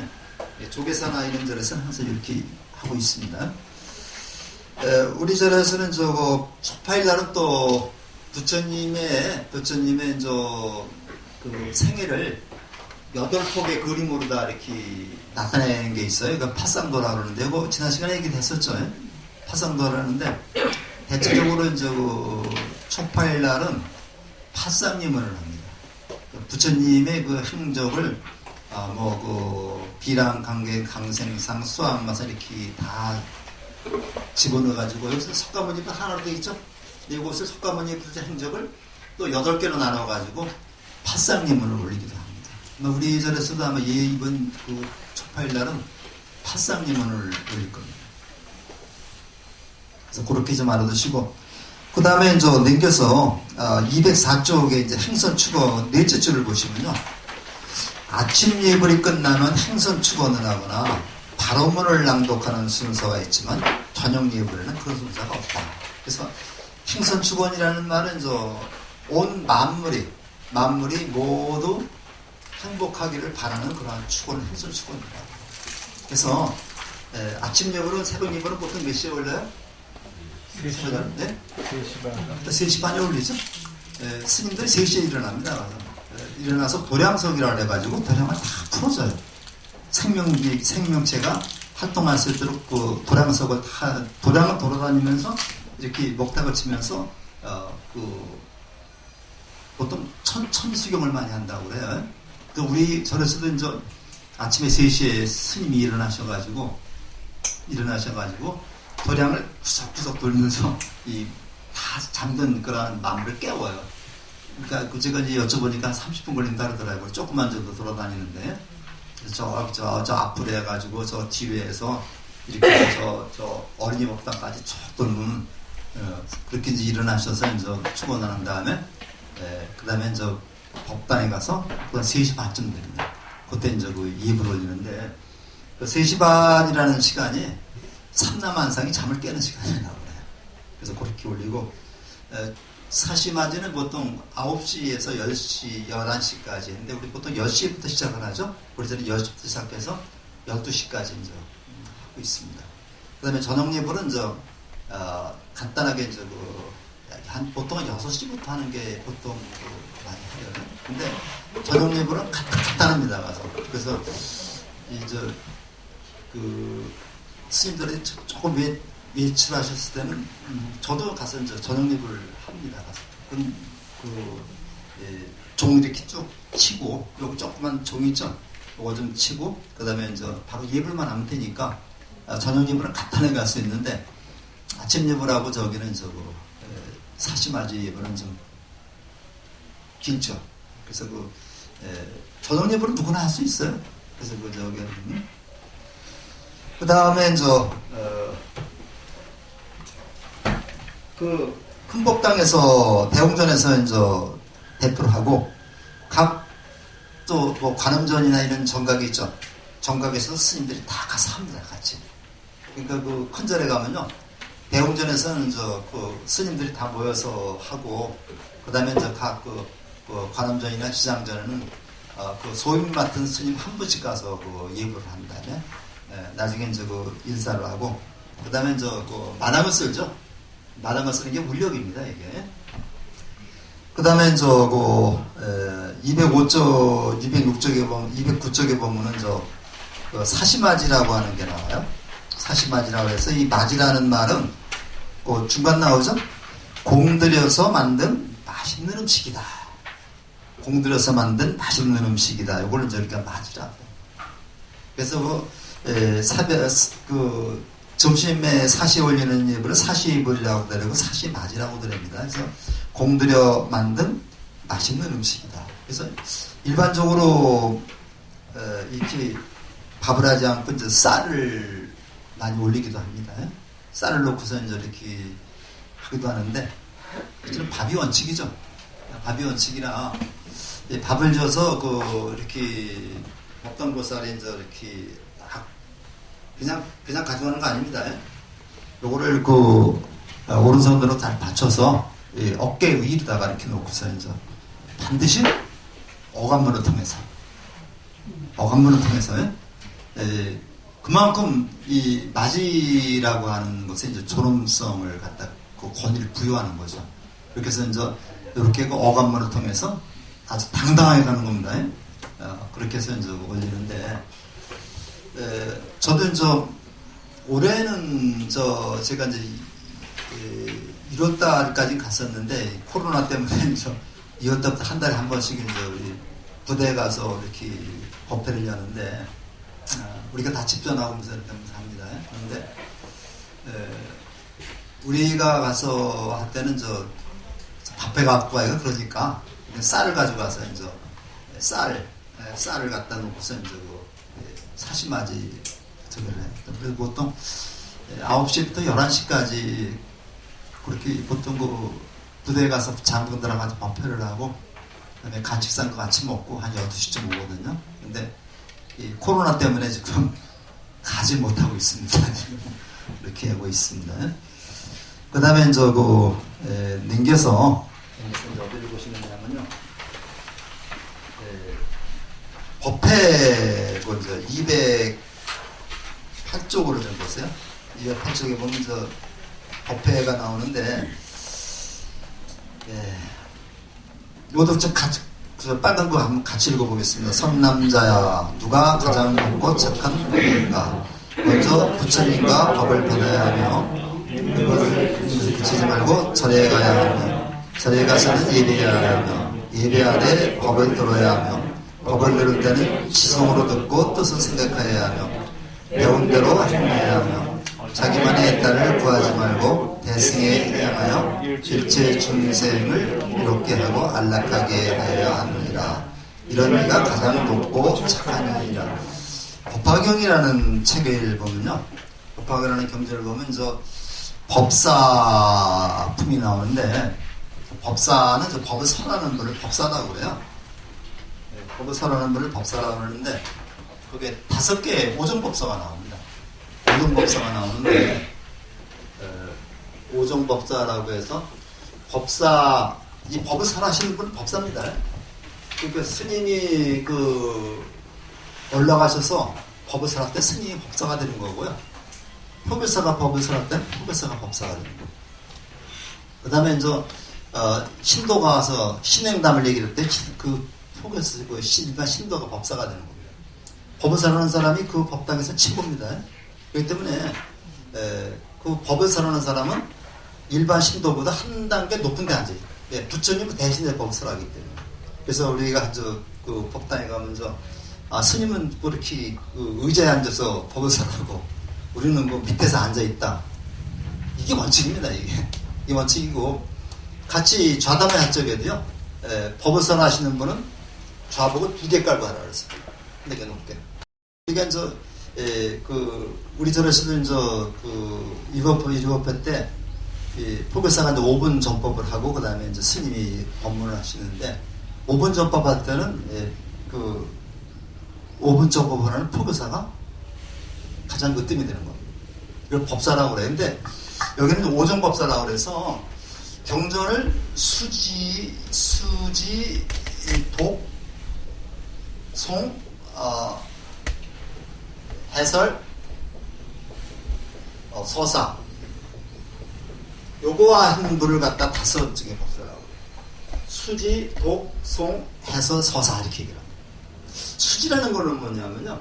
조계사나 이런 절에서는 항상 이렇게 하고 있습니다. 우리 절에서는 초파일날은 또 부처님의 그 생애를 8폭의 그림으로 다 이렇게 나타낸 게 있어요. 그러니까 파상도라고 그러는데 이거 지난 시간에 얘기했었죠. 파상도라는데 대체적으로 이제 초파일날은 파상림을 합니다. 부처님의 그 행적을 비랑, 강계, 강생상, 수학마사 이렇게 다 집어넣어가지고 여기서 석가모니 하나로 되어 있죠. 이곳을 석가모니 행적을 또 8개로 나눠가지고 파상림을 올리기도 합니다. 우리 절에서도 아마 이번 그 초파일날은 파상림을 올릴 겁니다. 그래서 그렇게 좀 알아두시고 그 다음에 이제 넘겨서 204쪽에 이제 행선 축원 넷째 줄을 보시면요. 아침 예불이 끝나면 행선 축원을 하거나 발언문을 낭독하는 순서가 있지만 저녁 예불에는 그런 순서가 없다. 그래서 행선 축원이라는 말은 온 만물이 모두 행복하기를 바라는 그러한 축원을 행선 축원이다. 그래서 아침 예불은 새벽 예불은 보통 몇 시에 올려요? 3시. 네? 3시 반. 3시 반에 올리죠. 스님들이 3시에 일어납니다. 일어나서 도량석이라고 해가지고 도량을 다 풀어줘요. 생명체가 활동할 수 있도록 그 도량석을 다 도량을 돌아다니면서 이렇게 목탁을 치면서 보통 천수경을 많이 한다고 그래요. 우리 절에서도 이제 아침에 3시에 스님이 일어나셔가지고 도량을 구석구석 돌면서 다 잠든 그런 마음을 깨워요. 그러니까 제가 이제 여쭤보니까 한 30분 걸린다 그러더라고요. 조금만 정도 돌아다니는데 저 앞으로 해가지고 저 뒤에서 이렇게 저 어린이 법당까지 쭉 돌면 그렇게 이제 일어나셔서 이제 축원을 한 다음에 그 다음에 이제 법당에 가서 그건 3시 반쯤 됩니다. 그때 이제 그 예불 올리는데 그 3시 반이라는 시간이 삼남한상이 잠을 깨는 시간이라고 그래요. 그래서 그렇게 올리고 사시마지는 보통 9시에서 10시, 11시까지 했는데 우리 보통 10시부터 시작을 하죠. 우리 저는 10시부터 시작해서 12시까지 이제 하고 있습니다. 그 다음에 저녁 예불은 간단하게 보통 6시부터 하는 게 보통 많이 해요. 근데 저녁 예불은 간단합니다. 가서. 그래서 스님들이 조금 외출하셨을 때는 저도 가서 이제 저녁 예불을 합니다. 가서. 종 이렇게 쭉 치고 요거 조그만 종 있죠? 요거 좀 치고 그 다음에 이제 바로 예불만 하면 되니까 저녁 예불은 간단하게 갈 수 있는데 아침 예불하고 저기는 사시마지 예불은 좀 길죠. 그래서 저녁 예불은 누구나 할 수 있어요. 그래서 그 다음에 큰복당에서 대웅전에서 대표를 하고 각 또 뭐 관음전이나 이런 정각이 있죠. 정각에서 스님들이 다 가서 합니다. 같이. 그러니까 큰 절에 가면요. 대웅전에서는 스님들이 다 모여서 하고 그 다음에 각 관음전이나 지장전에는 소임 맡은 스님 한 분씩 가서 예불을 한 다음에 나중에 인사를 하고 그 다음에 마당을 쓸죠. 마당을 쓰는 게 물력입니다. 이게. 그 다음에 206쪽에 보면 209쪽에 보면은 사시마지라고 하는 게 나와요. 사시마지라고 해서 이 마지라는 말은 중간 나오죠. 공들여서 만든 맛있는 음식이다. 공들여서 만든 맛있는 음식이다. 이거를 저희가 마지라고. 그래서 점심에 사시 올리는 예불을 사시예불이라고 그러고 사시마지라고 그럽니다. 그래서 공들여 만든 맛있는 음식이다. 그래서 일반적으로 이렇게 밥을 하지 않고 이제 쌀을 많이 올리기도 합니다. 쌀을 넣고서 이제 이렇게 하기도 하는데 실은 밥이 원칙이죠. 밥이 원칙이라 밥을 줘서 이렇게 먹던 보살이 이제 이렇게 그냥 가져가는 거 아닙니다. 요거를 오른손으로 잘 받쳐서 어깨 위에다가 이렇게 놓고서 이제 반드시 어감문을 통해서 그만큼 이 마지라고 하는 것에 이제 존엄성을 갖다 권위를 부여하는 거죠. 이렇게 해서 이제 이렇게 어감문을 통해서 아주 당당하게 가는 겁니다. 그렇게 해서 이제 올리는데. 저도 이제 올해는 제가 이제 1월달까지 갔었는데 코로나 때문에 이제 2월달부터 한 달에 한 번씩 이제 우리 부대에 가서 이렇게 법회를 여는데 우리가 다 집전하면서 이렇게 합니다. 그런데 우리가 가서 할 때는 밥해 갖고 와요. 그러니까 쌀을 가져가서 이제 쌀을 갖다 놓고서 이제 사시마지 저기를 해요. 그래서 보통 9시부터 11시까지 그렇게 보통 그 부대에 가서 장군들하고 같이 법회를 하고 그다음에 간식상도 같이 먹고 한 12시쯤 오거든요. 근데 이 코로나 때문에 지금 가지 못하고 있습니다. 이렇게 하고 있습니다. 그 다음에 이제 넘겨서 이제 어디를 보시느냐면요. 법회 이제 208쪽으로 좀 보세요. 208쪽에 보면 저 법회가 나오는데, 이것도 좀 빨간 거 한번 같이 읽어보겠습니다. 선남자야, 누가 가장 높고 착한 법인가? 먼저 부처님과 법을 받아야 하며, 이것을 그치지 말고 절에 가야 하며, 절에 가서는 예배해야 하며, 예배하되 법을 들어야 하며, 법을 들을 때는 지성으로 듣고 뜻을 생각해야 하며, 배운 대로 행해야 하며, 자기만의 딸을 구하지 말고 대승에 향하여 일체 중생을 이롭게 하고 안락하게 하여야 하느니라. 이런 이가 가장 높고 착한 이니라. 법화경이라는 책을 보면요, 법화경이라는 경전을 보면 저 법사품이 나오는데, 법사는 저 법을 설하는 분을 법사라고 그래요. 법을 설하는 분을 법사라고 하는데, 그게 5개의 오정법사가 나옵니다. 오정법사가 나오는데, 오정법사라고 해서 법사, 이 법을 설하시는 분은 법사입니다. 그러니까 스님이 올라가셔서 법을 설할 때 스님이 법사가 되는 거고요. 표교사가 법을 설할 때 표교사가 법사가 되는 거고. 그 다음에 이제 신도가 와서 신행담을 얘기할 때 그 표교사, 일반 신도가 법사가 되는 겁니다. 법을 설하는 사람이 그 법당에서 최고입니다. 그렇기 때문에 그 법을 설하는 사람은 일반 신도보다 한 단계 높은 데 앉아요. 부처님 대신에 법을 설하기 때문에. 그래서 우리가 그 법당에 가면 스님은 뭐 이렇게 의자에 앉아서 법을 설하고 우리는 뭐 밑에서 앉아있다. 이게 원칙입니다. 이게 원칙이고, 같이 좌담에 합적해도요, 법을 설하시는 분은 좌복을 2개 깔고 하라 그랬어요. 4개 높게. 그러니까 우리 저러시는 일법회 때 포교사가 이제 5분 전법을 하고, 그 다음에 이제 스님이 법문을 하시는데, 5분 전법 할 때는 5분 전법을 하는 포교사가 가장 으뜸이 되는 겁니다. 이걸 법사라고 그래요. 근데 여기는 오정법사라고 그래서 경전을 수지, 독, 송, 해설, 서사, 요거 하는 분을 갖다 5개 법사라고 해요. 수지, 독, 송, 해설, 서사 이렇게 얘기를 합니다. 수지라는 거는 뭐냐면요,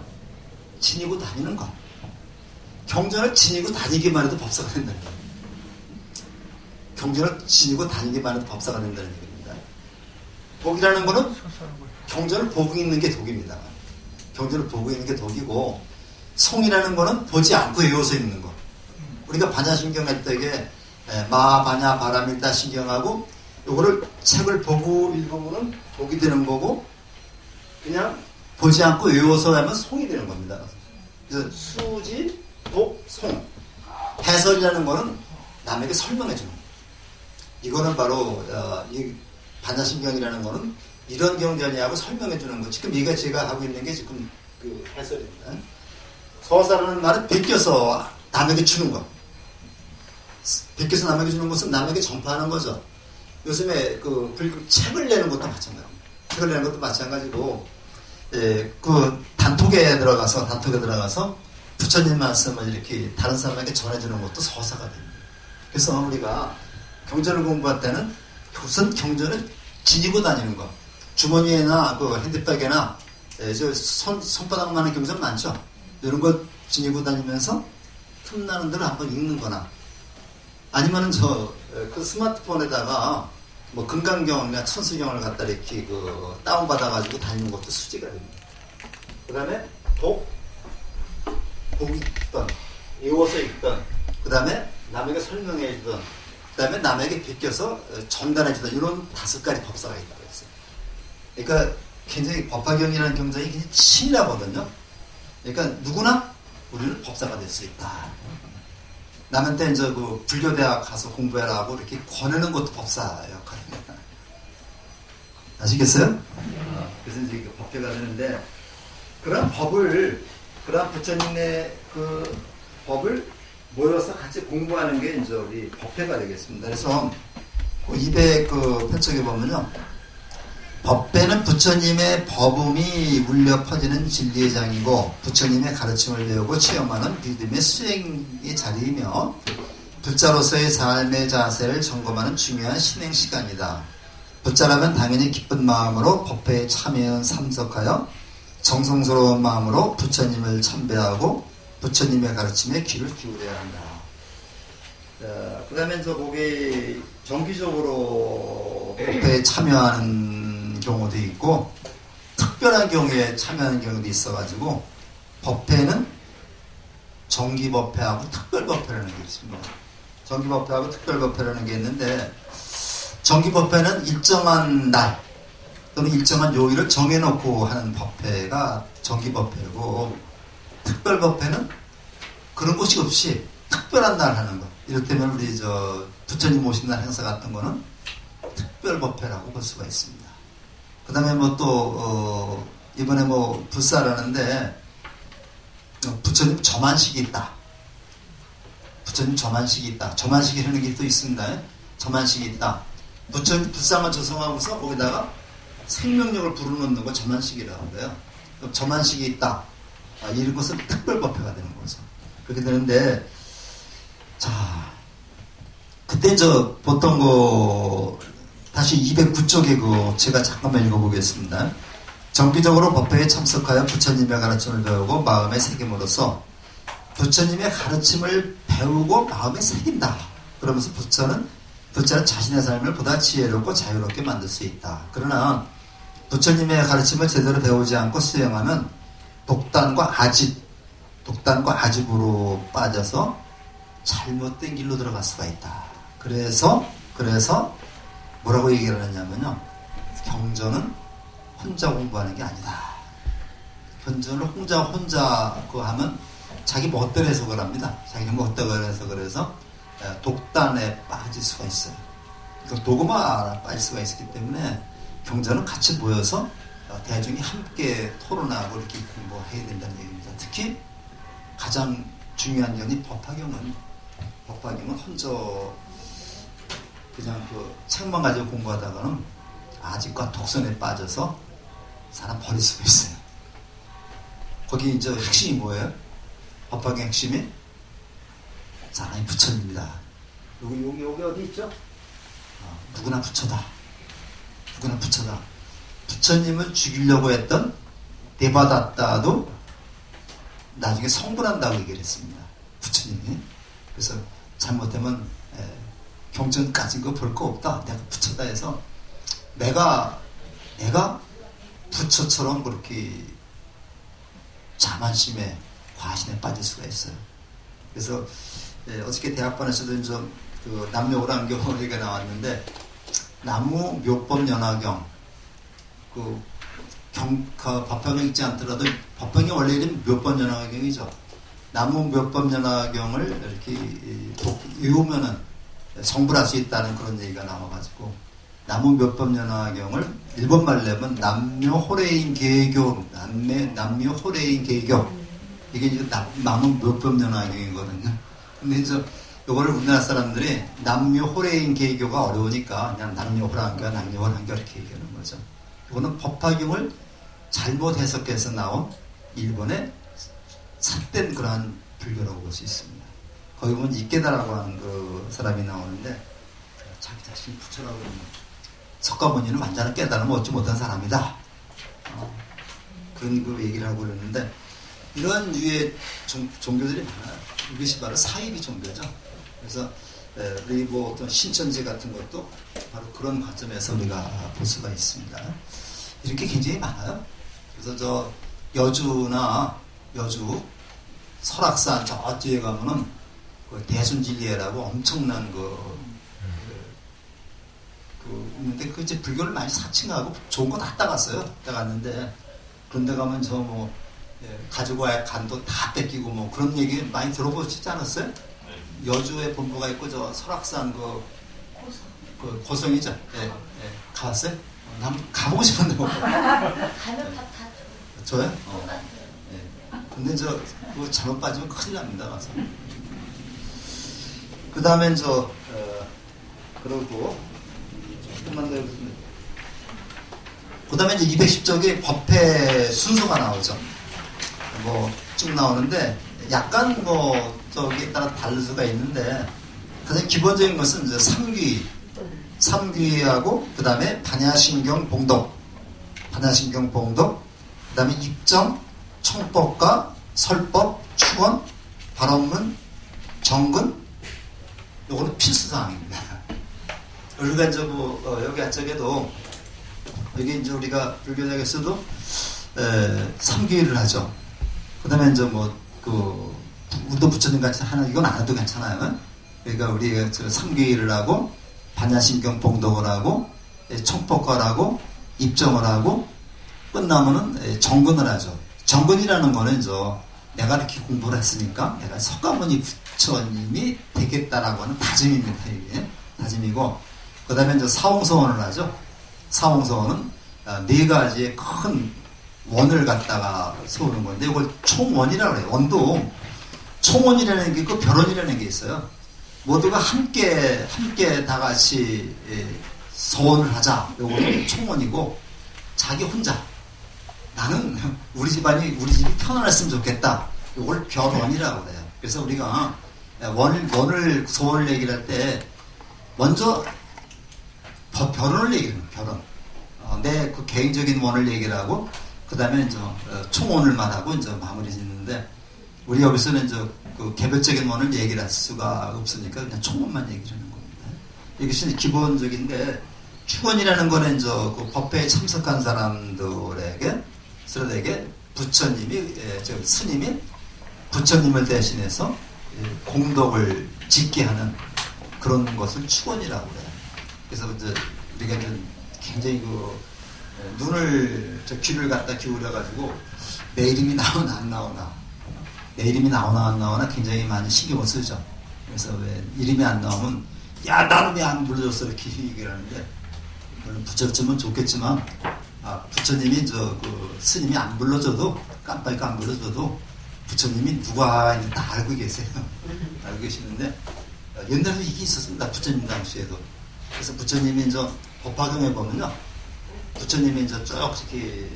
지니고 다니는 거. 경전을 지니고 다니기만 해도 법사가 된다는 거예요. 경전을 지니고 다니기만 해도 법사가 된다는 얘기입니다. 독이라는 거는 경전을 보고 있는 게 독입니다. 경전을 보고 있는 게 독이고, 송이라는 거는 보지 않고 외워서 읽는 거. 우리가 반야신경 할 때에 마, 반야, 바라밀다 신경하고 요거를 책을 보고 읽으면 독이 되는 거고, 그냥 보지 않고 외워서 하면 송이 되는 겁니다. 그래서 수지, 독, 송. 해설이라는 거는 남에게 설명해 주는 거예요. 이거는 바로 이 반야신경이라는 거는 이런 경전이하고 설명해 주는 거. 지금 이게 제가 하고 있는 게 지금 그 해설입니다. 서사라는 말은 베껴서 남에게 주는 거. 베껴서 남에게 주는 것은 남에게 전파하는 거죠. 요즘에 책을 내는 것도 마찬가지입니다. 책을 내는 것도 마찬가지고, 그 단톡에 들어가서 부처님 말씀을 이렇게 다른 사람에게 전해주는 것도 서사가 됩니다. 그래서 우리가 경전을 공부할 때는 우선 경전을 지니고 다니는 거. 주머니에나 핸드백에나 손바닥만한 경전 많죠. 이런 걸 지니고 다니면서 틈나는 대로 한번 읽는 거나, 아니면은 그 스마트폰에다가 뭐 금강경이나 천수경을 갖다 이렇게 다운받아가지고 다니는 것도 수지가 됩니다. 그 다음에 보고 읽던, 외워서 읽던, 그 다음에 남에게 설명해 주던, 그 다음에 남에게 베껴서 전달해 주던, 이런 5가지 법사가 있다고 했어요. 그러니까 굉장히 법화경이라는 경전이 굉장히 치밀하거든요. 그러니까 누구나 우리는 법사가 될 수 있다. 남한테 이제 그 불교대학 가서 공부해라고 이렇게 권하는 것도 법사 역할입니다. 아시겠어요? 그래서 이제 그 법회가 되는데, 그런 부처님의 그 법을 모여서 같이 공부하는 게 이제 우리 법회가 되겠습니다. 그래서 그 200편책에 보면요. 법회는 부처님의 법음이 울려 퍼지는 진리의 장이고 부처님의 가르침을 배우고 체험하는 믿음의 수행의 자리이며 불자로서의 삶의 자세를 점검하는 중요한 신행 시간이다. 불자라면 당연히 기쁜 마음으로 법회에 참여하여 정성스러운 마음으로 부처님을 참배하고 부처님의 가르침에 귀를 기울여야 한다. 그 다음에 저 거기 정기적으로 법회에 참여하는 경우도 있고 특별한 경우에 참여하는 경우도 있어가지고 법회는 정기법회하고 특별법회라는 게 있습니다. 정기법회하고 특별법회라는 게 있는데 정기법회는 일정한 날 또는 일정한 요일을 정해놓고 하는 법회가 정기법회고 특별법회는 그런 것이 없이 특별한 날 하는 거. 이를테면 우리 저 부처님 오신 날 행사 같은 거는 특별법회라고 볼 수가 있습니다. 그 다음에 뭐 또 이번에 뭐 불사라는데 부처님 저만식이 있다. 부처님 저만식이 있다. 저만식이라는 게 또 있습니다. 저만식이 있다. 부처님 불상을 조성하고서 거기다가 생명력을 불어넣는 거 저만식이라고 해요. 저만식이 있다. 이런 것은 특별법회가 되는 거죠. 그렇게 되는데, 자, 그때 저 보통 다시 209쪽에 제가 잠깐만 읽어보겠습니다. 정기적으로 법회에 참석하여 부처님의 가르침을 배우고 마음에 새김으로써 부처님의 가르침을 배우고 마음에 새긴다. 그러면서 부처는 자신의 삶을 보다 지혜롭고 자유롭게 만들 수 있다. 그러나 부처님의 가르침을 제대로 배우지 않고 수행하면 독단과 아집으로 빠져서 잘못된 길로 들어갈 수가 있다. 그래서 뭐라고 얘기를 하냐면요. 경전은 혼자 공부하는 게 아니다. 경전을 혼자 하면 자기 멋대로 해석을 합니다. 자기 멋대로 해서 독단에 빠질 수가 있어요. 도그마에 빠질 수가 있기 때문에 경전은 같이 모여서 대중이 함께 토론하고 이렇게 공부해야 된다는 얘기입니다. 특히 가장 중요한 점이 법화경은 혼자 그냥 책만 가지고 공부하다가는 아직과 독선에 빠져서 사람 버릴 수가 있어요. 거기 이제 핵심이 뭐예요? 법화경 핵심이 사람이 부처입니다. 여기 어디 있죠? 누구나 부처다. 부처님을 죽이려고 했던 데바다tta도 나중에 성불한다고 얘기를 했습니다. 부처님이. 그래서 잘못하면 경전까지 볼 거 없다. 내가 부처다 해서 내가 부처처럼 그렇게 자만심에 과신에 빠질 수가 있어요. 그래서 어저께 대학반에서도 좀 남묘오랑경 얘기가 나왔는데 나무 묘법연화경 법화경 읽지 않더라도 법화경이 원래 이름 묘법연화경이죠. 나무 묘법연화경을 이렇게 외우면은 성불할 수 있다는 그런 얘기가 나와가지고 나무 묘법연화경을 일본말로 내면 남묘호레인 개교 이게 이제 나무 묘법연화경이거든요. 근데 이제 요거를 우리나라 사람들이 남묘호레인 개교가 어려우니까 그냥 남묘호랑교 이렇게 얘기하는 거죠. 이거는 법화경을 잘못 해석해서 나온 일본의 삿된 그러한 불교라고 볼 수 있습니다. 거기 보면 이케다라고 하는 그 사람이 나오는데 자기 자신이 부처라고 그러면 석가모니는 완전한 깨달음을 얻지 못한 사람이다. 그런 얘기를 하고 그러는데 이런 류의 종교들이 많아요. 이것이 바로 사이비 종교죠. 그래서 우리 어떤 신천지 같은 것도 바로 그런 관점에서 우리가 볼 수가 있습니다. 이렇게 굉장히 많아요. 그래서 여주 설악산 저 뒤에 가면은 대순진리회라고 엄청난 있는데 그 이제 불교를 많이 사칭하고 좋은 거 다 따갔어요. 따갔는데 그런데 가면 가지고 와야 간도 다 뺏기고 그런 얘기 많이 들어보시지 않았어요? 여주에 본부가 있고 저 설악산 그 고성이죠. 예, 예. 가봤어요? 난 가보고 싶은데 뭐. 가면 다 저요? 예. 근데 그거 잘못 빠지면 큰일 납니다. 가서. 그 다음엔 그러고 조금만 더 해보겠습니다. 그 다음에 이제 210쪽에 법회 순서가 나오죠. 뭐 쭉 나오는데 약간 뭐 저기에 따라 다를 수가 있는데 가장 기본적인 것은 이제 삼귀하고 그 다음에 반야신경 봉독, 그 다음에 입정, 청법과 설법, 축원, 발언문, 정근, 요거는 필수사항입니다. 우리가 이제 여기 안쪽에도 여기 이제 우리가 불교적에서도 삼귀를 하죠. 그 다음에 이제 우리도 부처님 같이 하는 이건 안 해도 괜찮아요. 그러니까 우리가 삼귀를 하고 반야신경 봉독을 하고 청법과를 하고 입정을 하고 끝나면은 정근을 하죠. 정근이라는 거는 이제 내가 이렇게 공부를 했으니까 내가 석가모니 부처님이 되겠다라고 하는 다짐입니다. 이게 다짐이고 그 다음에 이제 사홍서원을 하죠. 사홍서원은 네 가지의 큰 원을 갖다가 세우는 건데 이걸 총원이라고 해요. 원도 총원이라는 게 있고 별원이라는 게 있어요. 모두가 함께 다 같이 서원을 하자. 요거는 총원이고 자기 혼자 나는 우리 집이 편안했으면 좋겠다. 요걸 별원이라고 해요. 그래서 우리가 소원을 얘기를 할 때 먼저 별원을 얘기를 해요. 별원. 내 그 개인적인 원을 얘기를 하고 그 다음에 이제 총원을 말하고 이제 마무리 짓는데 우리 여기서는 이제 그 개별적인 원을 얘기를 할 수가 없으니까 그냥 총원만 얘기를 하는 겁니다. 이것이 기본적인데 축원이라는 거는 이제 그 법회에 참석한 사람들에게 스님이 부처님을 대신해서 공덕을 짓게 하는 그런 것을 축원이라고 해요. 그래서 이제 우리가 이제 굉장히 귀를 갖다 기울여가지고 내 이름이 나오나 안 나오나 굉장히 많이 신경을 쓰죠. 그래서 왜 이름이 안 나오면 야 나는 왜 안 불러줬어 이렇게 얘기를 하는데 물론 붙였으면 좋겠지만 부처님이 스님이 안 불러줘도 깜빡이 안 불러줘도 부처님이 누가 있는지 다 알고 계세요. 알고 계시는데 옛날에 이게 있었습니다. 부처님 당시에도. 그래서 부처님이 이제 법화경에 보면요. 부처님이 이제 쭉 이렇게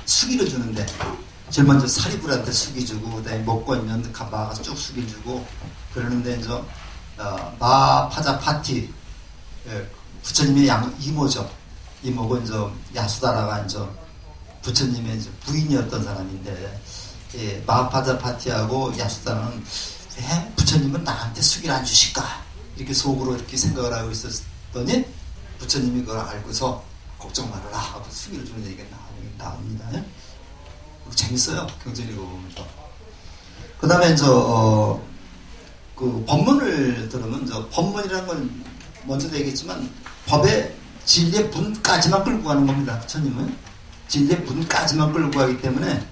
수기를 주는데 제일 먼저 사리불한테 수기 주고 그다음에 목권년 가봐가 쭉 수기 주고 그러는데 이제 마파자 파티 부처님의 이모죠. 이모고 이제 야수다라가 이제 부처님의 이제 부인이었던 사람인데 마파자 파티하고 야수다는 왜 부처님은 나한테 수기를 안 주실까 이렇게 속으로 이렇게 생각을 하고 있었더니 부처님이 그걸 알고서 걱정 말아라 하고 수기를 주는 얘기가 나옵니다. 재밌어요. 경전이고 보면서. 그 다음에 이제 그 법문을 들으면 법문이라는 건 먼저도 얘기했지만 법의 진리의 분까지만 끌고 가는 겁니다. 부처님은 진리의 분까지만 끌고 가기 때문에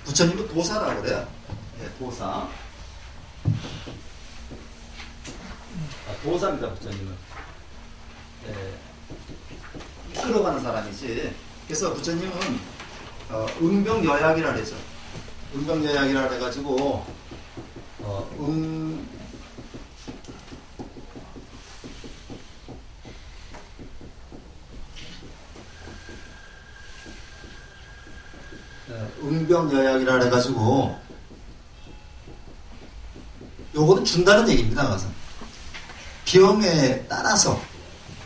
부처님은 도사라고 그래요. 도사. 도사입니다. 부처님은. 끌어가는 사람이지. 그래서 부처님은 음병여약이라 그러죠. 음병여약이라 그래가지고 음병여약이라 그래가지고 요거는 준다는 얘기입니다. 가서 병에 따라서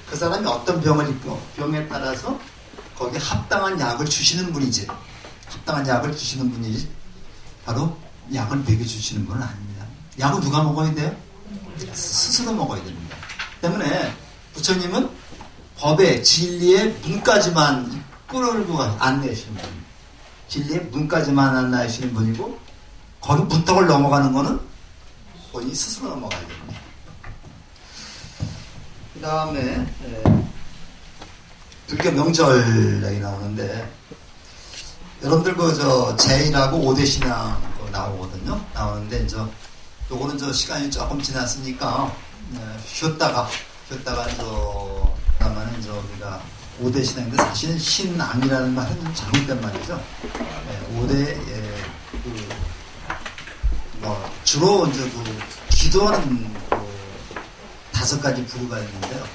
그 사람이 어떤 병을 입고 병에 따라서 거기에 합당한 약을 주시는 분이지. 합당한 약을 주시는 분이지. 바로 약을 먹여주시는 분은 아닙니다. 약은 누가 먹어야 돼요? 스스로 먹어야 됩니다. 때문에 부처님은 법의 진리의 문까지만 끌어올고 안내시는 분입니다. 진리의 문까지만 안내하시는 분이고 거기 문턱을 넘어가는 거는 본인이 스스로 넘어가야 됩니다. 그 다음에 불교 명절 얘기 나오는데 여러분들 제일하고 5대 신앙 나오거든요. 나오는데 이제 요거는 저 시간이 조금 지났으니까 쉬었다가 그다음에는 우리가 5대 신앙인데 사실은 신앙이라는 말은 좀 잘못된 말이죠. 5대 주로 이제 기도하는 5가지 부류가 있는데요.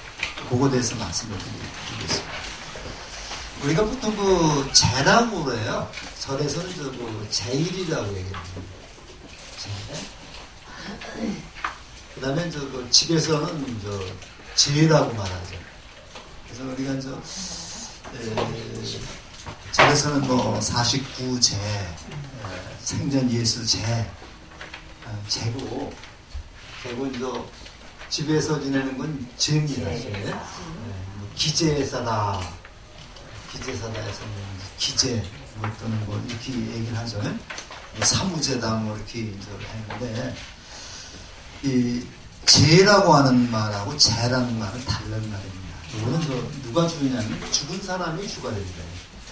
그거에 대해서 말씀을 드리겠습니다. 우리가 보통 제라고 그래요. 절에서는 제일이라고 얘기해요. 그 다음에 집에서는 제라고 말하죠. 그래서 우리가 절에서는 49제, 생전 예수 제고 집에서 지내는 건 제입니다. 기제사다 해서는 기제 또는 이렇게 얘기를 하죠. 사무제다 이렇게 했는데 이 제라고 하는 말하고 제라는 말은 다른 말입니다. 이거는 누가 주냐면 죽은 사람이 주가 됩니다.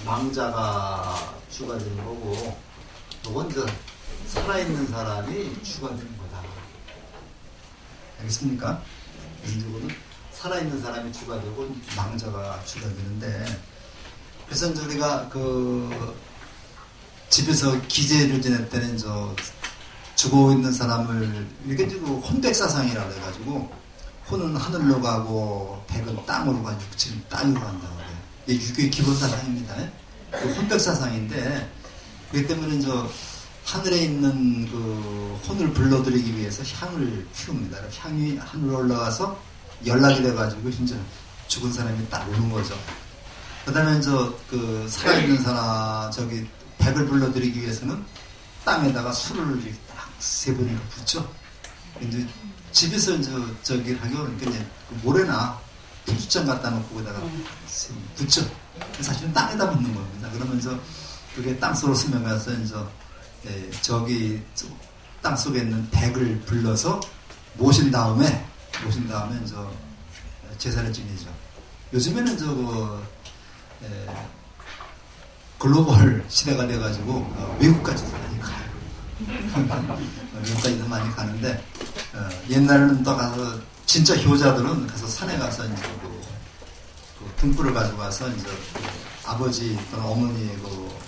망자가 주가 되는 거고, 이건 살아있는 사람이 주가 되는 거다. 알겠습니까? 이거는 살아있는 사람이 주가 되고 망자가 주가 되는데, 그래서 우리가 집에서 기제를 지낼 때는 죽어 있는 사람을 이렇게 혼백사상이라고 해가지고, 혼은 하늘로 가고 백은 땅으로 가고 육체는 땅으로 간다고 해요. 이게 유교의 기본 사상입니다. 혼백사상인데, 그렇기 때문에 하늘에 있는 혼을 불러들이기 위해서 향을 피웁니다. 향이 하늘로 올라가서 연락이 돼가지고 진짜 죽은 사람이 딱 오는 거죠. 그 다음에 살아있는 사람, 백을 불러들이기 위해서는 땅에다가 술을 이렇게 딱 3번이나 붓죠. 근데 집에서 하기 어려우니까 모래나 푸주장 갖다 놓고 거기다가 붓죠. 사실은 땅에다 붓는 겁니다. 그러면서 그게 땅속으로 스며가서 땅 속에 있는 백을 불러서 모신 다음에 제사를 지내죠. 요즘에는 글로벌 시대가 돼가지고 외국까지도 많이 가요. 외국까지도 많이 가는데 옛날에는 또 가서 진짜 효자들은 가서 산에 가서 등불을 가지고 가서 아버지 또는 어머니의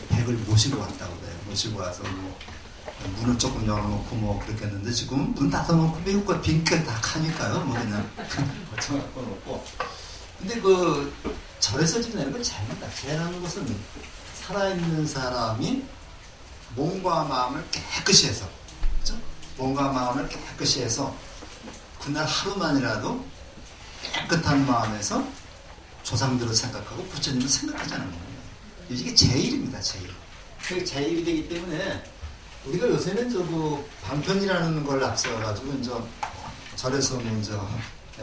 백을 모시고 왔다고 그래요. 모시고 와서 문을 조금 열어놓고 그렇게 했는데 지금은 문 닫아놓고 외국과 빈길 다 가니까요. 그냥 거쳐갖고 놓고. 근데 절에서 지내는 건 죄입니다. 죄라는 것은 살아있는 사람이 몸과 마음을 깨끗이 해서, 그렇죠? 몸과 마음을 깨끗이 해서 그날 하루만이라도 깨끗한 마음에서 조상들을 생각하고 부처님을 생각하지 않는 겁니다. 이게 제일입니다. 제일. 그게 제일이 되기 때문에 우리가 요새는 방편이라는 걸 앞서가지고 절에서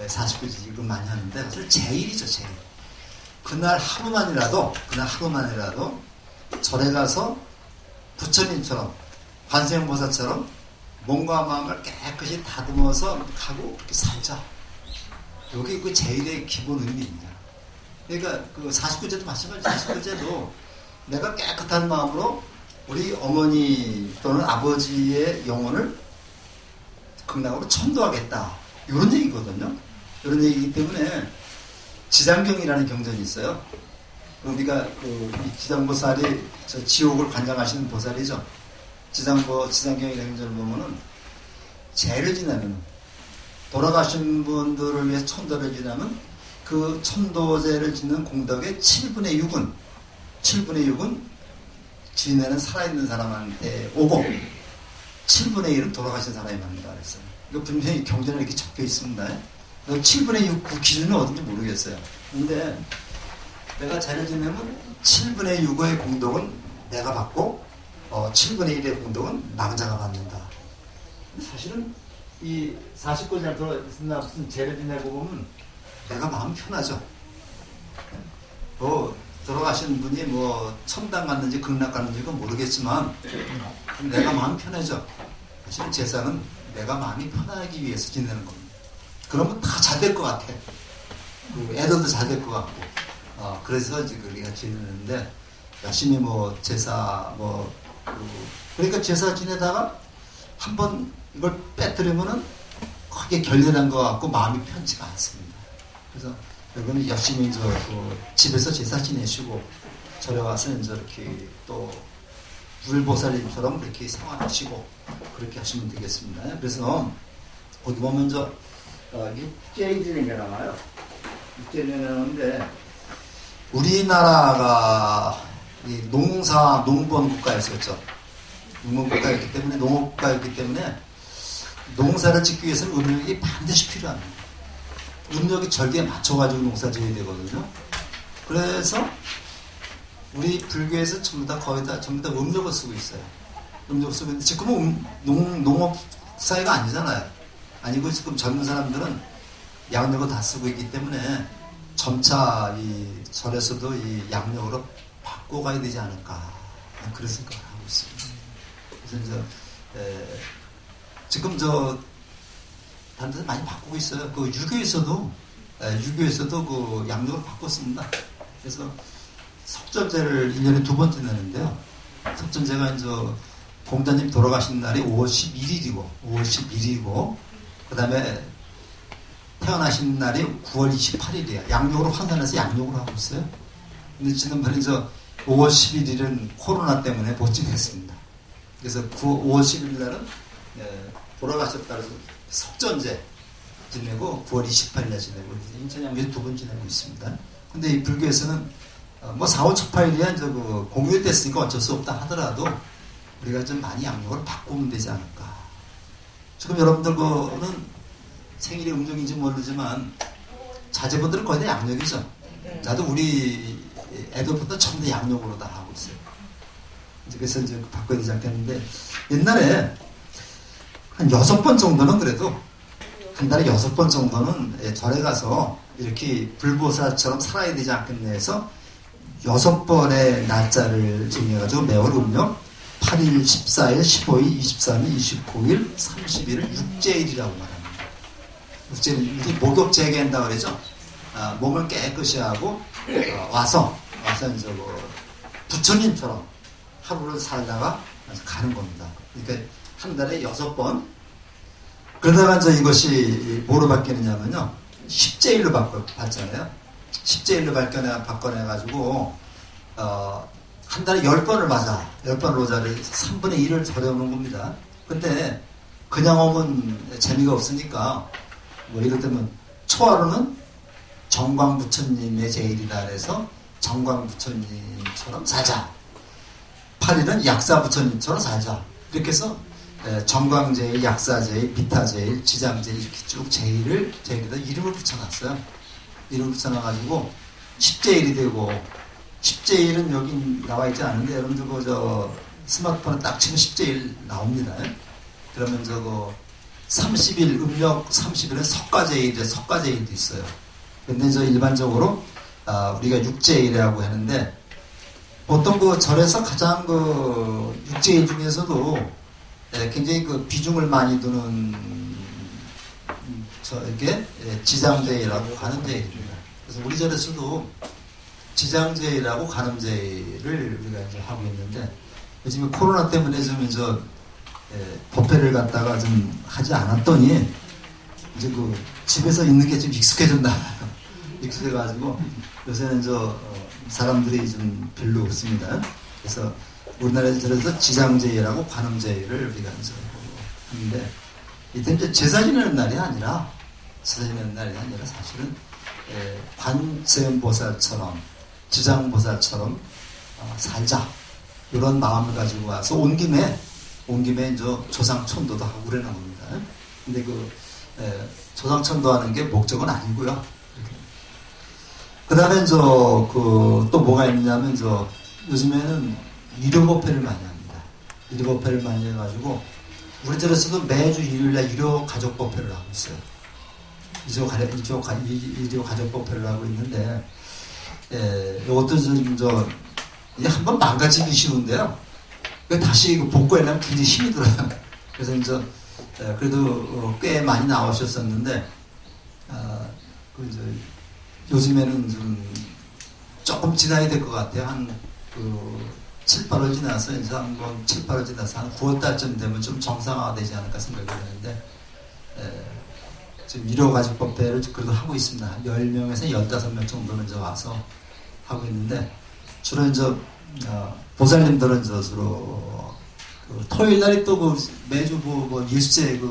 49지 이거 많이 하는데 사실 제일이죠. 제일. 그날 하루만이라도 절에 가서 부처님처럼 관세음보살처럼 몸과 마음을 깨끗이 다듬어서 하고 그렇게 살자. 이게 제일의 기본 의미입니다. 그러니까 49제도 마찬가지죠. 49제도 내가 깨끗한 마음으로 우리 어머니 또는 아버지의 영혼을 극락으로 천도하겠다. 이런 얘기거든요. 이런 얘기이기 때문에 지장경이라는 경전이 있어요. 우리가 이 지장보살이 지옥을 관장하시는 보살이죠. 지장경이라는 경전을 보면은 제를 지내면 돌아가신 분들을 위해 천도를 지내면 그 천도제를 짓는 공덕의 7분의 6은 지내는 살아있는 사람한테 오고 7분의 1은 돌아가신 사람이 만든다 그랬어요. 이거 분명히 경전에 이렇게 적혀 있습니다. 7분의 6 그 기준은 어딘지 모르겠어요. 근데 내가 제를 지내면 7분의 6의 공덕은 내가 받고 7분의 1의 공덕은 망자가 받는다. 사실은 이 49절 들어있나 무슨 제를 지내고 보면 내가 마음 편하죠. 돌아가신 분이 천당 갔는지 극락 갔는지 그건 모르겠지만 내가 마음 편해져. 사실 제사는 내가 마음이 편하기 위해서 지내는 겁니다. 그러면 다 잘 될 것 같아. 애들도 잘 될 것 같고. 그래서 지금 우리가 지내는데 열심히 제사 그러니까 제사 지내다가 한번 이걸 빼뜨리면은 크게 결례된 것 같고 마음이 편치가 않습니다. 그래서 여러분은 열심히 이제 그 집에서 제사 지내시고 절에 와서 이제 이렇게 또 불보살님처럼 이렇게 생활하시고 그렇게 하시면 되겠습니다. 그래서 거기 보면 저 육제일이라는 게 나와요. 육제일이 나오는데 우리나라가 이 농본 국가였었죠. 농본 국가였기 때문에 농업국가였기 때문에 농사를 짓기 위해서는 음력이 반드시 필요합니다. 음력이 절기에 맞춰가지고 농사 지어야 되거든요. 그래서 우리 불교에서 전부 다 거의 다 전부 다 음력을 쓰고 있어요. 음력을 쓰고 있는데 지금은 농업 사회가 아니잖아요. 아니고 지금 젊은 사람들은 양력을 다 쓰고 있기 때문에 점차 이 절에서도 이 양력으로 바꿔가야 되지 않을까 그런 생각을 하고 있습니다. 그래서 이제 지금 다른 데서 많이 바꾸고 있어요. 그 유교에서도 그 양력을 바꿨습니다. 그래서 석전제를 1년에 2번 지내는데요. 석전제가 이제 공자님 돌아가신 날이 5월 11일이고 그 다음에 태어나신 날이 9월 28일이에요. 양력으로 환산해서 양력으로 하고 있어요. 근데 지난번에 5월 11일은 코로나 때문에 못 지냈습니다. 그래서 5월 11일 날은 돌아가셨다 그래서 석전제 지내고 9월 28일에 지내고 인천 양주에 2번 지내고 있습니다. 근데 이 불교에서는 뭐 4월 첫 8일이야 이제 그 공휴일 됐으니까 어쩔 수 없다 하더라도 우리가 좀 많이 양력을 바꾸면 되지 않을까. 지금 여러분들 거는 생일이 음력인지 모르지만 자제분들은 거의 다 양력이죠. 나도 우리 애들부터 전부 다 양력으로 다 하고 있어요. 그래서 이제 바꿔야 되지 않겠는데 옛날에 한 6번 정도는 그래도 한 달에 6번 정도는 절에 가서 이렇게 불보살처럼 살아야 되지 않겠나 해서 6번의 날짜를 정해가지고 매월 음력 8일, 14일, 15일, 23일, 29일, 30일을 육제일이라고 말합니다. 육제일, 이게 목욕 재개한다고 그러죠. 몸을 깨끗이 하고 와서 이제 뭐 부처님처럼 하루를 살다가 가는 겁니다. 그러니까 한 달에 6번. 그러다가 이제 이것이 뭐로 바뀌느냐면요. 10제일로 바꿨잖아요. 10제일로 바꿔내가지고, 한 달에 10번을 맞아. 10번 로자를 3분의 1을 절여오는 겁니다. 근데 그냥 오면 재미가 없으니까, 뭐 이럴 때면 초하루는 정광부처님의 제일이다 해서 정광부처님처럼 살자. 8일은 약사부처님처럼 살자. 이렇게 해서 정광제일, 약사제일, 비타제일, 지장제일 이렇게 쭉 제일에다 이름을 붙여놨어요. 이름을 붙여놔가지고 10제일이 되고 10제일은 여기 나와 있지 않은데 여러분들 스마트폰에 딱 치면 10제일 나옵니다. 그러면 30일 음력 30일은 석가제일도 있어요. 근데 일반적으로 우리가 육제일이라고 하는데 보통 그 절에서 가장 육제일 중에서도 굉장히 그 비중을 많이 두는 이게 지장제일하고 관음제일입니다. 그래서 우리 절에서도 지장제일하고 관음제일을 우리가 이제 하고 있는데 요즘에 코로나 때문에 좀 이제 법회를 갖다가 좀 하지 않았더니 이제 그 집에서 있는 게 좀 익숙해졌나 봐요. 익숙해가지고 요새는 사람들이 좀 별로 없습니다. 그래서 우리나라에서 지장제일하고 관음제일을 우리가 이제 하는데 이때 이제 제사 지내는 날이 아니라 사실은 관세음보살처럼 지장보살처럼 살자 이런 마음을 가지고 와서 온 김에 이제 조상천도도 하고 그러는 겁니다. 근데 조상천도 하는 게 목적은 아니고요. 그 다음에 또 뭐가 있느냐면 요즘에는 일요법회를 많이 합니다. 일요법회를 많이 해가지고 우리 절에서도 매주 일요일날 일요가족법회를 하고 있어요. 일요가족법회를 하고 있는데 이것도 한번 망가지기 쉬운데요. 다시 복구하려면 굉장히 힘이 들어요. 그래서 그래도 꽤 많이 나오셨었는데 요즘에는 좀 조금 지나야 될 것 같아요. 7, 8월 지나서 이제 한번 7, 8월 지나서 한 9월 달쯤 되면 좀 정상화되지 않을까 생각이 드는데 지금 유료가족법대를 그래도 하고 있습니다. 10명에서 15명 정도는 이제 와서 하고 있는데 주로 이제 보살님들은 이제 주로 그 토요일 날이 또 그 매주 뭐 예수제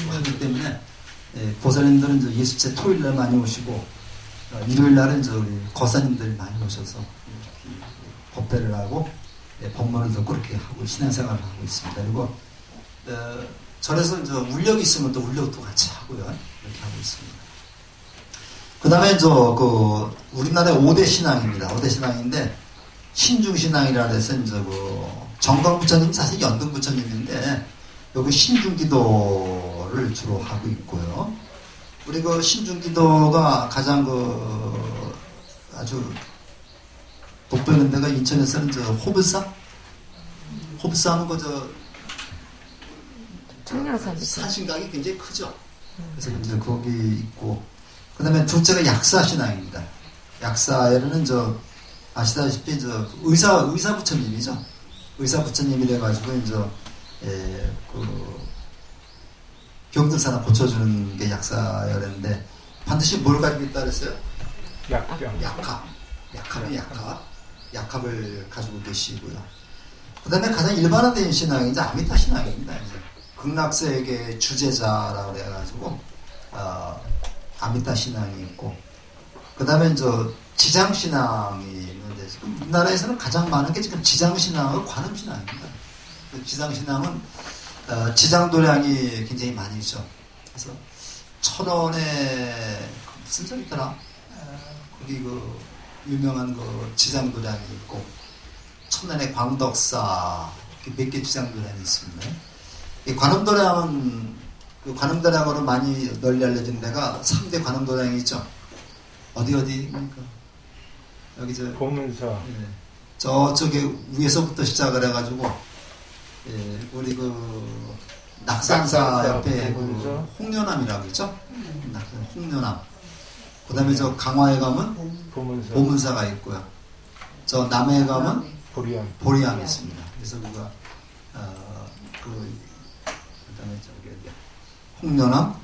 하기 때문에 보살님들은 이제 예수제 토요일 날 많이 오시고 일요일 날은 이제 우리 거사님들이 많이 오셔서 법배를 하고 법문을 듣고 그렇게 하고 신앙생활을 하고 있습니다. 그리고 절에서 이제 울력이 있으면 또 울력도 같이 하고요. 이렇게 하고 있습니다. 그 다음에 그 우리나라의 5대 신앙입니다. 5대 신앙인데 신중신앙이라 해서 이제 정광부처님 사실 연등부처님인데 여기 신중기도를 주로 하고 있고요. 우리 그 신중기도가 가장 아주 돋보이는 데가 인천에서는 호불사 하는 사신각이 굉장히 크죠. 그래서 이제 거기 있고, 그 다음에 둘째가 약사신앙입니다. 약사에는 아시다시피 의사 부처님이죠. 의사 부처님이래 가지고 이제 병든 사람 고쳐주는 게 약사였는데 반드시 뭘 가지고 있다 그랬어요? 약병. 약합을 가지고 계시고요. 그 다음에 가장 일반화된 신앙이 이제 아미타 신앙입니다. 이제 극락세계 주제자라고 해가지고 아미타 신앙이 있고, 그 다음에 지장 신앙이 있는데 지금 우리나라에서는 가장 많은 게 지금 지장 신앙하고 관음 신앙입니다. 지장 신앙은 지장도량이 굉장히 많이 있죠. 그래서 천원에 무슨 절 있더라? 거기 유명한 지장도량이 있고, 천안의 광덕사 몇 개 지장도량이 있습니다. 이 관음도량은 관음도량으로 많이 널리 알려진 데가 3대 관음도량이 있죠. 어디입니까? 여기 보문서. 저쪽에 위에서부터 시작을 해가지고 우리 낙산사 옆에 홍련암이라고 있죠. 홍련암. 그 다음에 강화에 가면 보문사가 있고요. 저 남해에 가면 보리암이 있습니다. 그래서 그 다음에 홍련암,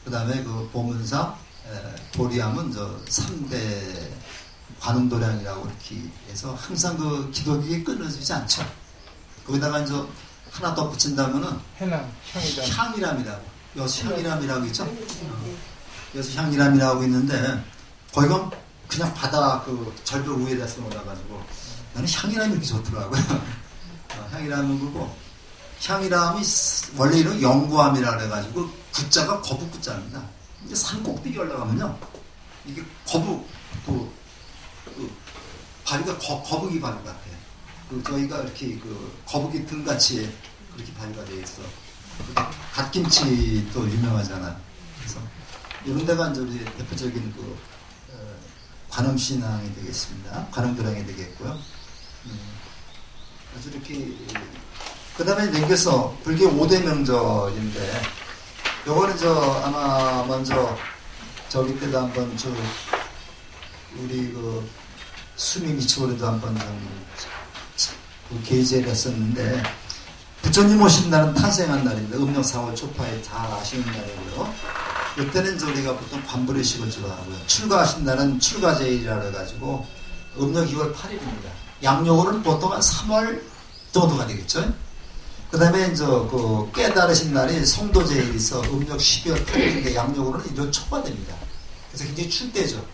그 다음에 보문사, 보리암은 3대 관음도량이라고 이렇게 해서 항상 기도기에 끊어지지 않죠. 거기다가 하나 더 붙인다면은 향이람이라고 여수향이람이라고 있죠. 여수향이람이라고 있는데 거기가 그냥 바다 절벽 위에서 올라가지고 나는 향이람이 이렇게 좋더라고요. 향이람은 그리고 향이람이 원래 이름 영구암이라 그래가지고 구자가 거북구자입니다. 이제 산 꼭대기 올라가면요 이게 거북 바위가 거북이 바위 같아요. 저희가 이렇게 거북이 등같이 그렇게 바위가 되어 있어. 갓김치도 유명하잖아요. 그래서 이런 데가 이제 우리 대표적인 관음신앙이 되겠습니다. 관음도량이 되겠고요. 아주 이렇게 그 다음에 넘겨서 불교 5대 명절인데 요거는 아마 먼저 저기 때도 한번 우리 수미 미치고도 한번 게시를 했었는데 부처님 오신 날은 탄생한 날입니다. 음력 4월 초파에 잘 아시는 날이고요. 이때는 우리가 보통 관부리식을 주로 하고요. 출가하신 날은 출가제일이라 해가지고 음력 2월 8일입니다. 양력으로는 보통 한 3월 정도가 되겠죠. 그 다음에 깨달으신 날이 성도제일이 있어 음력 12월 8일인데 양력으로는 1월 초가 됩니다. 그래서 굉장히 출 때죠.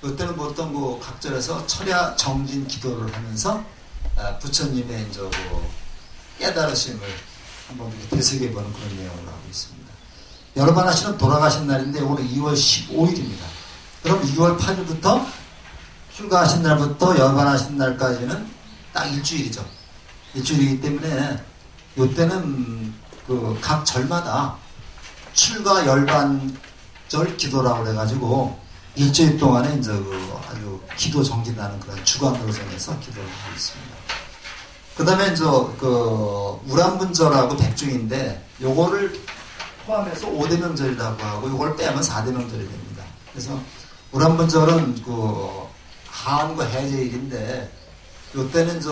이때는 보통 각절에서 철야 정진 기도를 하면서 부처님의 깨달으심을 한번 되새겨보는 그런 내용을 하고 있습니다. 여러분 하시는 돌아가신 날인데 오늘 2월 15일입니다. 그럼 2월 8일부터 출가하신 날부터 열반하신 날까지는 딱 일주일이죠. 일주일이기 때문에 이때는 각 절마다 출가 열반절 기도라고 해가지고 일주일 동안에 아주 기도 정진하는 그런 주간으로 정해서 기도를 하고 있습니다. 그 다음에 우람분절하고 백중인데 요거를 포함해서 5대 명절이라고 하고 요걸 빼면 4대 명절이 됩니다. 그래서 우람분절은 한과 해제일인데 요때는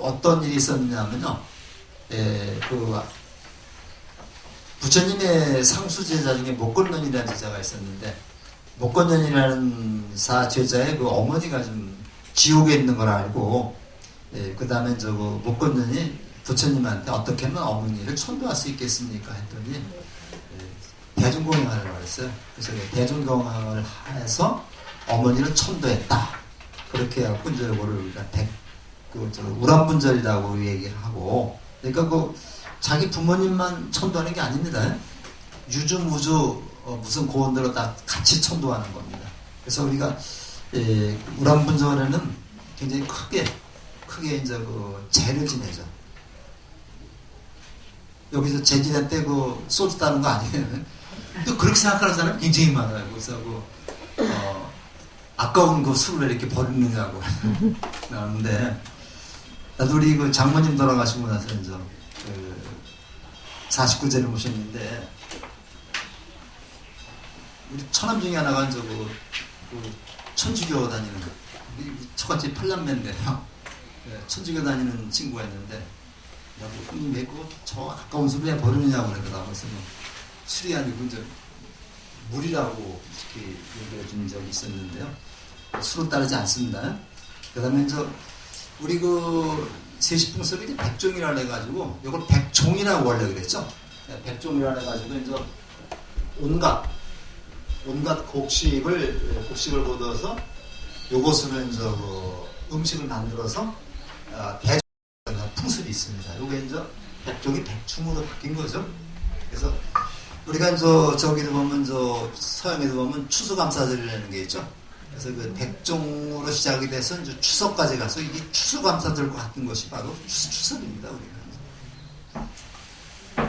어떤 일이 있었냐면요. 부처님의 상수 제자 중에 목건년이라는 제자가 있었는데, 목건년이라는 제자의 그 어머니가 좀 지옥에 있는 걸 알고, 그 다음에 목건년이 부처님한테 어떻게 하면 어머니를 천도할 수 있겠습니까? 했더니, 대중공양을 했어요. 그래서 대중공양을 해서 어머니를 천도했다. 그렇게 해갖고, 이제 이거를 우리가 우람분절이라고 얘기를 하고, 그러니까 자기 부모님만 천도하는 게 아닙니다. 유주무주 무슨 고원들로 다 같이 천도하는 겁니다. 그래서 우리가 우람분절에는 굉장히 크게 이제 제를 지내죠. 여기서 제 지낼 때 소주 따는 거 아니에요. 또 그렇게 생각하는 사람이 굉장히 많아요. 그래서 아까운 술을 이렇게 버리느냐고 나오는데, 나도 우리 장모님 돌아가시고 나서 이제 49제를 모셨는데, 우리 처남 중에 하나가 이제 천주교 다니는 저같이 팔남매인데요. 천주교 다니는 친구가 있는데, 형님 왜 저 아까운 술을 왜 버리느냐고 그러더라고요. 그래서 술이 아니고 이제 물이라고 이렇게 얘기해 준 적이 있었는데요. 술을 따르지 않습니다. 그 다음에 이제 우리 세시풍속이 백종이라 해가지고, 이걸 백종이라고 원래 그랬죠. 백종이라 해가지고 이제 온갖 곡식을 걷어서 요것으로 이제 음식을 만들어서 풍습이 있습니다. 요게 이제 백종이 백충으로 바뀐 거죠. 그래서 우리가 이제 저기도 보면 서양에도 보면 추수감사절이라는 게 있죠. 그래서 그 백종으로 시작이 돼서 이제 추석까지 가서 이게 추수감사절과 같은 것이 바로 추석입니다. 우리가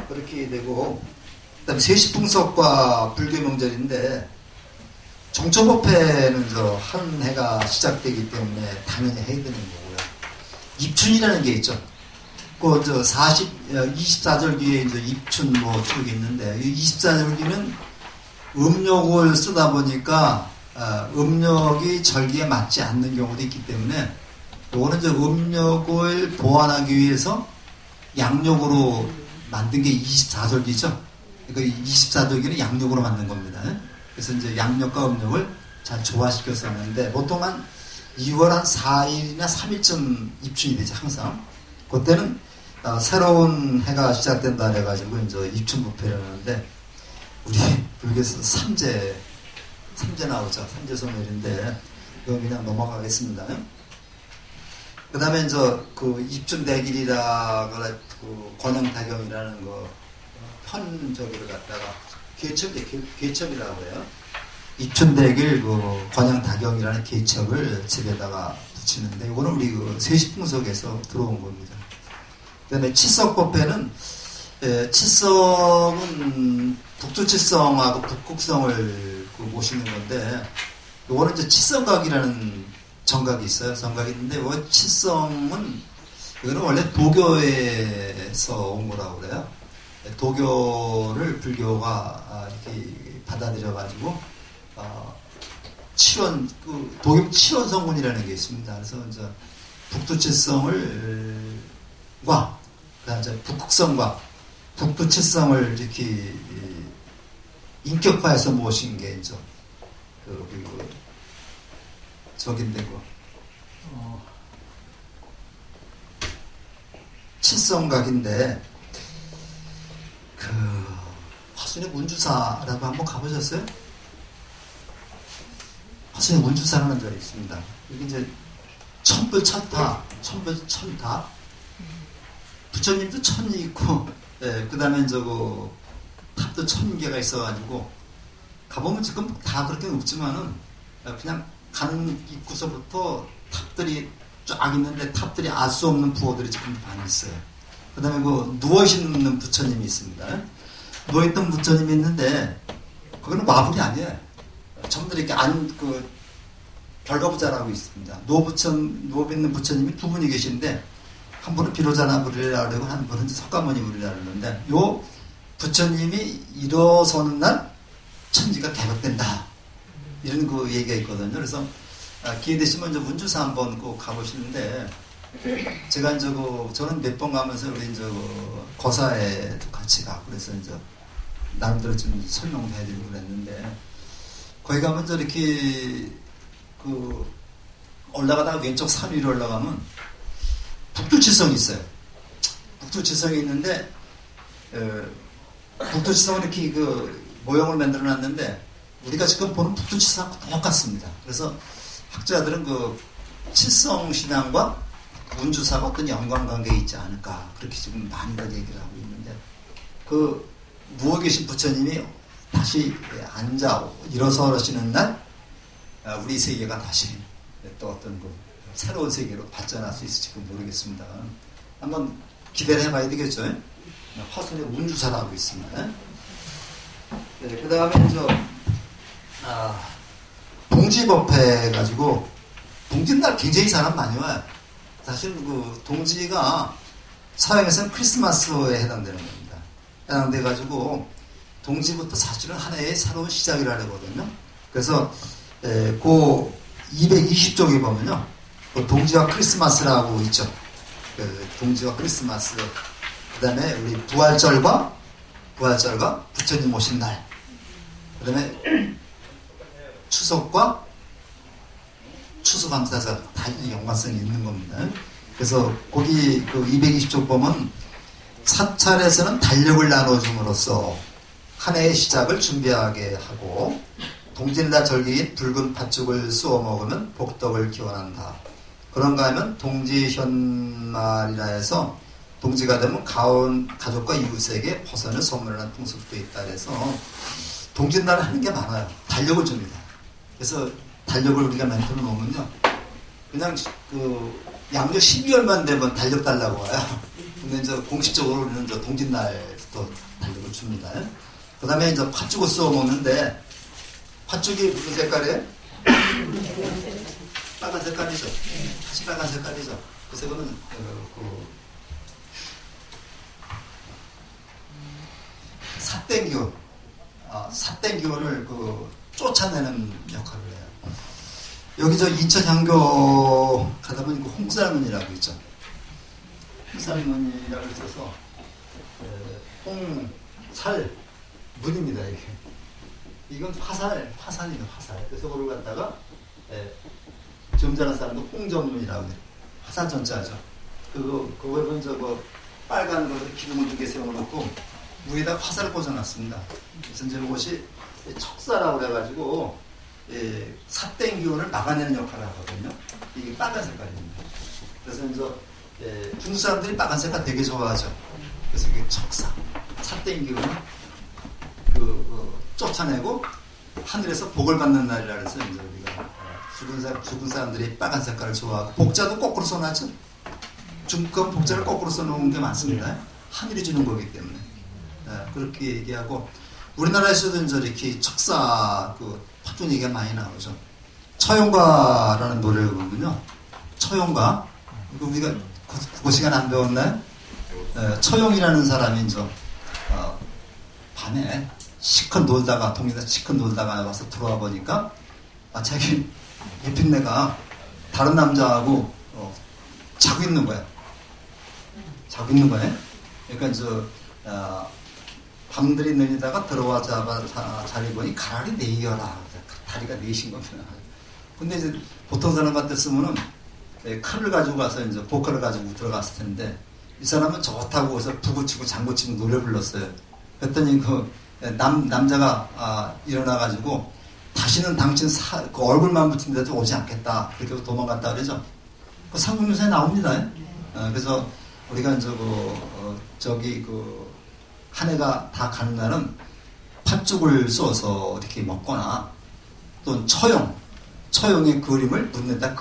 그렇게 되고, 그다음에 세시풍속과 불교 명절인데, 정초법회는 한 해가 시작되기 때문에 당연히 해야 되는 거고요. 입춘이라는 게 있죠. 24절기에 이제 입춘 쪽이 있는데, 이 24절기는 음력을 쓰다 보니까 음력이 절기에 맞지 않는 경우도 있기 때문에, 요거는 이제 음력을 보완하기 위해서 양력으로 만든 게 24절기죠. 그러니까 24절기는 양력으로 만든 겁니다. 그래서 이제 양력과 음력을 잘 조화시켜서 하는데, 보통 한 2월 한 4일이나 3일쯤 입춘이 되죠, 항상. 그때는 새로운 해가 시작된다 해가지고 이제 입춘부패를 하는데, 우리 불교에서 삼재 나오죠. 삼재소멸인데, 이건 그냥 넘어가겠습니다. 그 다음에 이제 입춘대길이라 권영타경이라는 편저기를 갖다가 개첩이라고 해요. 입춘대길 권영타경이라는 개첩을 집에다가 붙이는데, 이거는 우리 세시풍속에서 들어온 겁니다. 그 다음에 칠석법회는, 칠성은 북두칠성하고 북극성을 모시는 건데, 요거는 이제 칠성각이라는 정각이 있어요. 정각이 있는데, 요 칠성은, 이거는 원래 도교에서 온 거라고 그래요. 도교를 불교가 이렇게 받아들여가지고, 도교 칠원 성군이라는 게 있습니다. 그래서 이제 북두칠성과, 그다음에 북극성과 북두칠성을 이렇게 인격화해서 모신 게 이제 저긴데 칠성각인데, 화순의 문주사라고 한번 가보셨어요? 화순의 문주사라는 절이 있습니다. 이게 이제 천불천타, 부처님도 천이 있고, 그 다음에 탑도 1000개가 있어가지고, 가보면 지금 다 그렇게 없지만은, 그냥 가는 입구서부터 탑들이 쫙 있는데, 탑들이 알 수 없는 부호들이 지금 많이 있어요. 그 다음에 누워있는 부처님이 있습니다. 누워있던 부처님이 있는데, 거기는 마불이 아니에요. 전부 이렇게 별거부자라고 있습니다. 누워있는 부처님이 두 분이 계신데, 한 분은 비로자나 부리라 그러고, 한 분은 석가모니 부리라 그러는데, 요 부처님이 일어서는 날 천지가 개벽된다. 이런 얘기가 있거든요. 그래서 기회 되시면 이제 문주사 한번 꼭 가보시는데, 제가 이제 저는 몇 번 가면서 우리 이제 거사에도 같이 가고 그래서 이제 나름대로 좀 설명도 해드리고 그랬는데 거기 가면 저렇게 올라가다가 왼쪽 산 위로 올라가면 북두칠성이 있어요. 북두칠성이 있는데 북두칠성은 이렇게 모형을 만들어 놨는데 우리가 지금 보는 북두칠성하고 똑같습니다. 그래서 학자들은 칠성신앙과 운주사가 어떤 연관관계가 있지 않을까 그렇게 지금 많이들 얘기를 하고 있는데 누워 계신 부처님이 다시 앉아 일어서시는 날 우리 세계가 다시 또 어떤 새로운 세계로 발전할 수 있을지 모르겠습니다. 한번 기대를 해봐야 되겠죠. 화순에 운주사라고 있습니다. 네, 그 다음에 동지법회 가지고 동지날 굉장히 사람 많이 와요. 사실 동지가 서양에서는 크리스마스에 해당되는 겁니다. 해당돼가지고 동지부터 사실은 한 해의 새로운 시작이라 하거든요. 그래서 220쪽에 보면요, 동지와 크리스마스라고 있죠. 동지와 크리스마스. 그다음에 우리 부활절과 부처님 오신 날. 그다음에 추석과 추수감사절 다 연관성이 있는 겁니다. 그래서 거기 220쪽 보면 사찰에서는 달력을 나눠줌으로써 한 해의 시작을 준비하게 하고 동짓날 절기인 붉은 팥죽을 쑤어 먹으면 복덕을 기원한다. 그런가 하면 동지현말이라 해서 동지가 되면 가족과 이웃에게 버선을 선물하는 풍습도 있다 해서 동짓날을 하는 게 많아요. 달력을 줍니다. 그래서 달력을 우리가 만들어 놓으면요, 그냥 양력 12월만 되면 달력 달라고 와요. 근데 이제 공식적으로 우리는 동짓날부터 달력을 줍니다. 그 다음에 이제 팥죽을 쏘아 먹는데, 팥죽이 무슨 색깔이에요? 빨간 색깔이죠. 다시 빨간 색깔이죠. 그래서 그거는 삿된 기운을 쫓아내는 역할을 해요. 여기 인천 향교 가다 보니까 홍살문이라고 있죠. 홍살문이라고 있어서 홍살문입니다. 이게. 이건 화살이에요. 화살. 그래서 그걸 갖다가 좀 전한 사람도 홍전문이라고 해요. 화살 전자죠. 그거는 빨간 기둥을 2개 세워놓고 위에다 화살을 꽂아놨습니다. 그래서 이제 이것이 척사라고 그래가지고 삿된 기운을 막아내는 역할을 하거든요. 이게 빨간 색깔입니다. 그래서 이제 중국 사람들이 빨간 색깔 되게 좋아하죠. 그래서 이게 척사, 삿된 기운을 쫓아내고 하늘에서 복을 받는 날이라 해서 이제 우리가 죽은 사람들이 빨간 색깔을 좋아하고 복자도 거꾸로 써놨죠. 중국 복자를 거꾸로 써놓은 게 많습니다. 하늘이 주는 거기 때문에 그렇게 얘기하고 우리나라에서도 이제 이렇게 척사 팥죽 얘기가 많이 나오죠. 처용과라는 노래를 부르면요. 처용과 우리가 국어 시간 안 배웠나요? 처용이라는 사람이 이제 밤에 시컷 놀다가 동네에서 시컷 놀다가 와서 들어와 보니까 자기 예핀네가 다른 남자하고 자고 있는 거야. 그러니까 밤들이 내리다가 들어와자마자 자리 보니 가라리 내이어라. 다리가 내신 겁니다. 근데 이제 보통 사람 같았으면은 칼을 가지고 가서 이제 보컬을 가지고 들어갔을 텐데 이 사람은 좋다고 해서 부구치고 장구치고 노래 불렀어요. 그랬더니 남자가 일어나가지고 다시는 당신 얼굴만 붙은 데도 오지 않겠다. 그렇게 도망갔다 그러죠. 상국유사에 나옵니다. 그래서 우리가 이제 한 해가 다 가는 날은 팥죽을 써서 이렇게 먹거나 또는 처용의 그림을 눈에다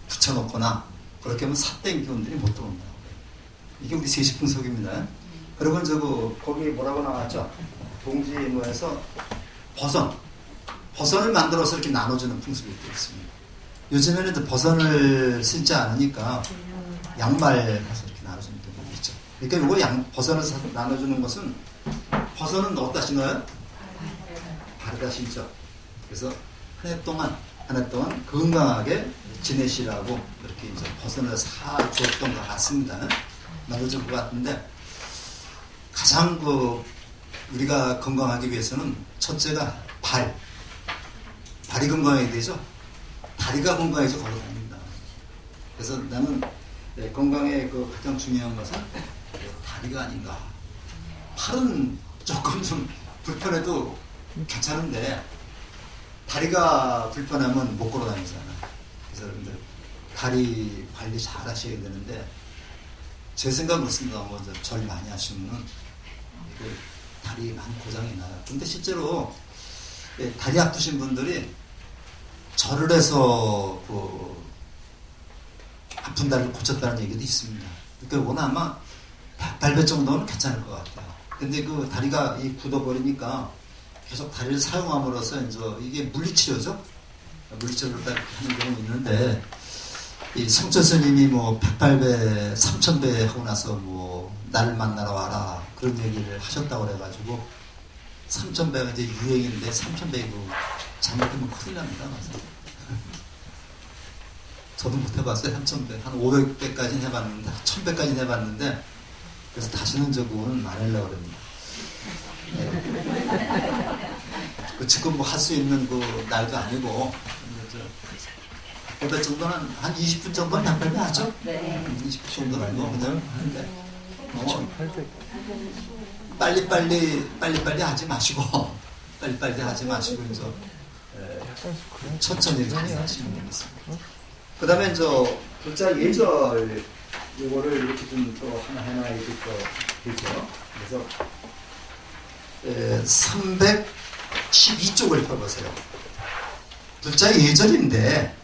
붙여놓거나 그렇게 하면 삿된 기운들이 못 들어온다. 이게 우리 세시풍속입니다. 그리고 거기 뭐라고 나왔죠? 동지무에서 버선을 만들어서 이렇게 나눠주는 풍습이 또 있습니다. 요즘에는 이제 버선을 쓰지 않으니까 양말 가서 이렇게 나눠주는 경우가 있죠. 그러니까 이거 버선을 나눠주는 것은 버선은 어디다 신어요? 발에다 신죠. 그래서 한 해 동안 한 해 동안 건강하게 지내시라고 이렇게 이제 벗어나 사주었던 것 같습니다. 만들어진 것 같은데 가장 우리가 건강하기 위해서는 첫째가 발이 건강해야 되죠. 다리가 건강해서 걸어 다닙니다. 그래서 나는 건강에 가장 중요한 것은 다리가 아닌가. 팔은 조금 좀 불편해도 괜찮은데 다리가 불편하면 못 걸어 다니잖아. 그래서 여러분들 다리 관리 잘 하셔야 되는데 제 생각은 그렇습니다. 먼저 절 많이 하시면은 다리 많이 고장이 나요. 근데 실제로 다리 아프신 분들이 절을 해서 아픈 다리를 고쳤다는 얘기도 있습니다. 그러니까 오늘 아마 108배 정도는 괜찮을 것 같아요. 근데 다리가 굳어버리니까 계속 다리를 사용함으로써 이제 이게 물리치료죠. 물리치료를 딱 하는 경우 있는데 이 성철 스님이 108배, 3000배 하고 나서 나를 만나러 와라 그런 얘기를 하셨다고 그래가지고 3000배가 이제 유행인데 3000배이고 잘못하면 큰일 납니다. 저도 못 해봤어요. 3000배. 한 500배까지는 해봤는데 1000배까지는 해봤는데 그래서 다시는 저건 안 하려고 그럽니다. 지금 할 수 있는 날도 아니고 100배 정도는 한 20분 정도는 100배 하죠? 네. 20분 정도는 그냥 하는데 빨리빨리 하지 마시고 빨리빨리 하지 마시고 이제 천천히 하시면 되겠습니다. 그 다음에 글자 예절 이거를 이렇게 좀 또 하나 해놔야 될 거 되죠. 그래서 312쪽을 펴보세요. 글자 예절인데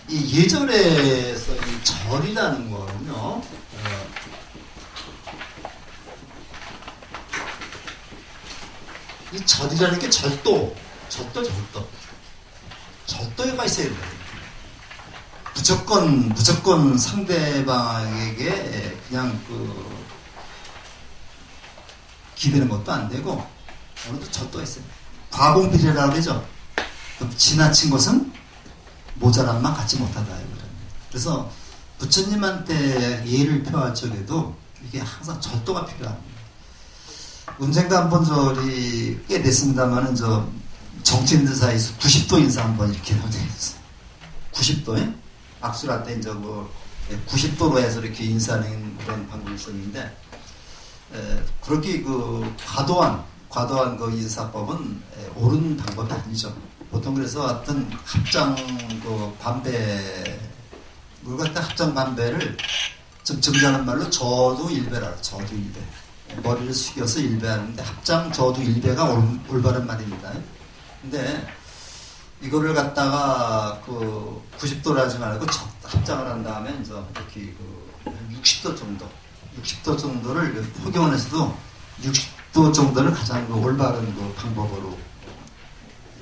이 예절에서 이 절이라는 거는요. 이 절이라는 게 절도가 있어야 된다. 무조건 상대방에게 그냥 기대는 것도 안 되고 어느 정도 절도가 있어요. 과봉필이라고 그러죠. 지나친 것은 모자란만 갖지 못하다. 그래서 부처님한테 예를 표할 적에도 이게 항상 절도가 필요합니다. 언젠가 한번 저리 꽤 됐습니다만은 정치인들 사이에서 90도 인사 한번 이렇게 하셨어요. 90도에 악수를 할 때 이제 90도로 해서 이렇게 인사하는 그런 방법이 있었는데 그렇게 과도한 인사법은 옳은 방법이 아니죠. 보통 그래서 어떤 합장 반배 물 같은 합장 반배를 좀 정자는 말로 저두일배라 저두일배. 머리를 숙여서 일배하는데 합장 저두일배가 올바른 말입니다. 근데 이거를 갖다가 90도로 하지 말고 합장을 한 다음에 이제 이렇게 60도 정도를 포경원에서도 60도 정도를 가장 올바른 방법으로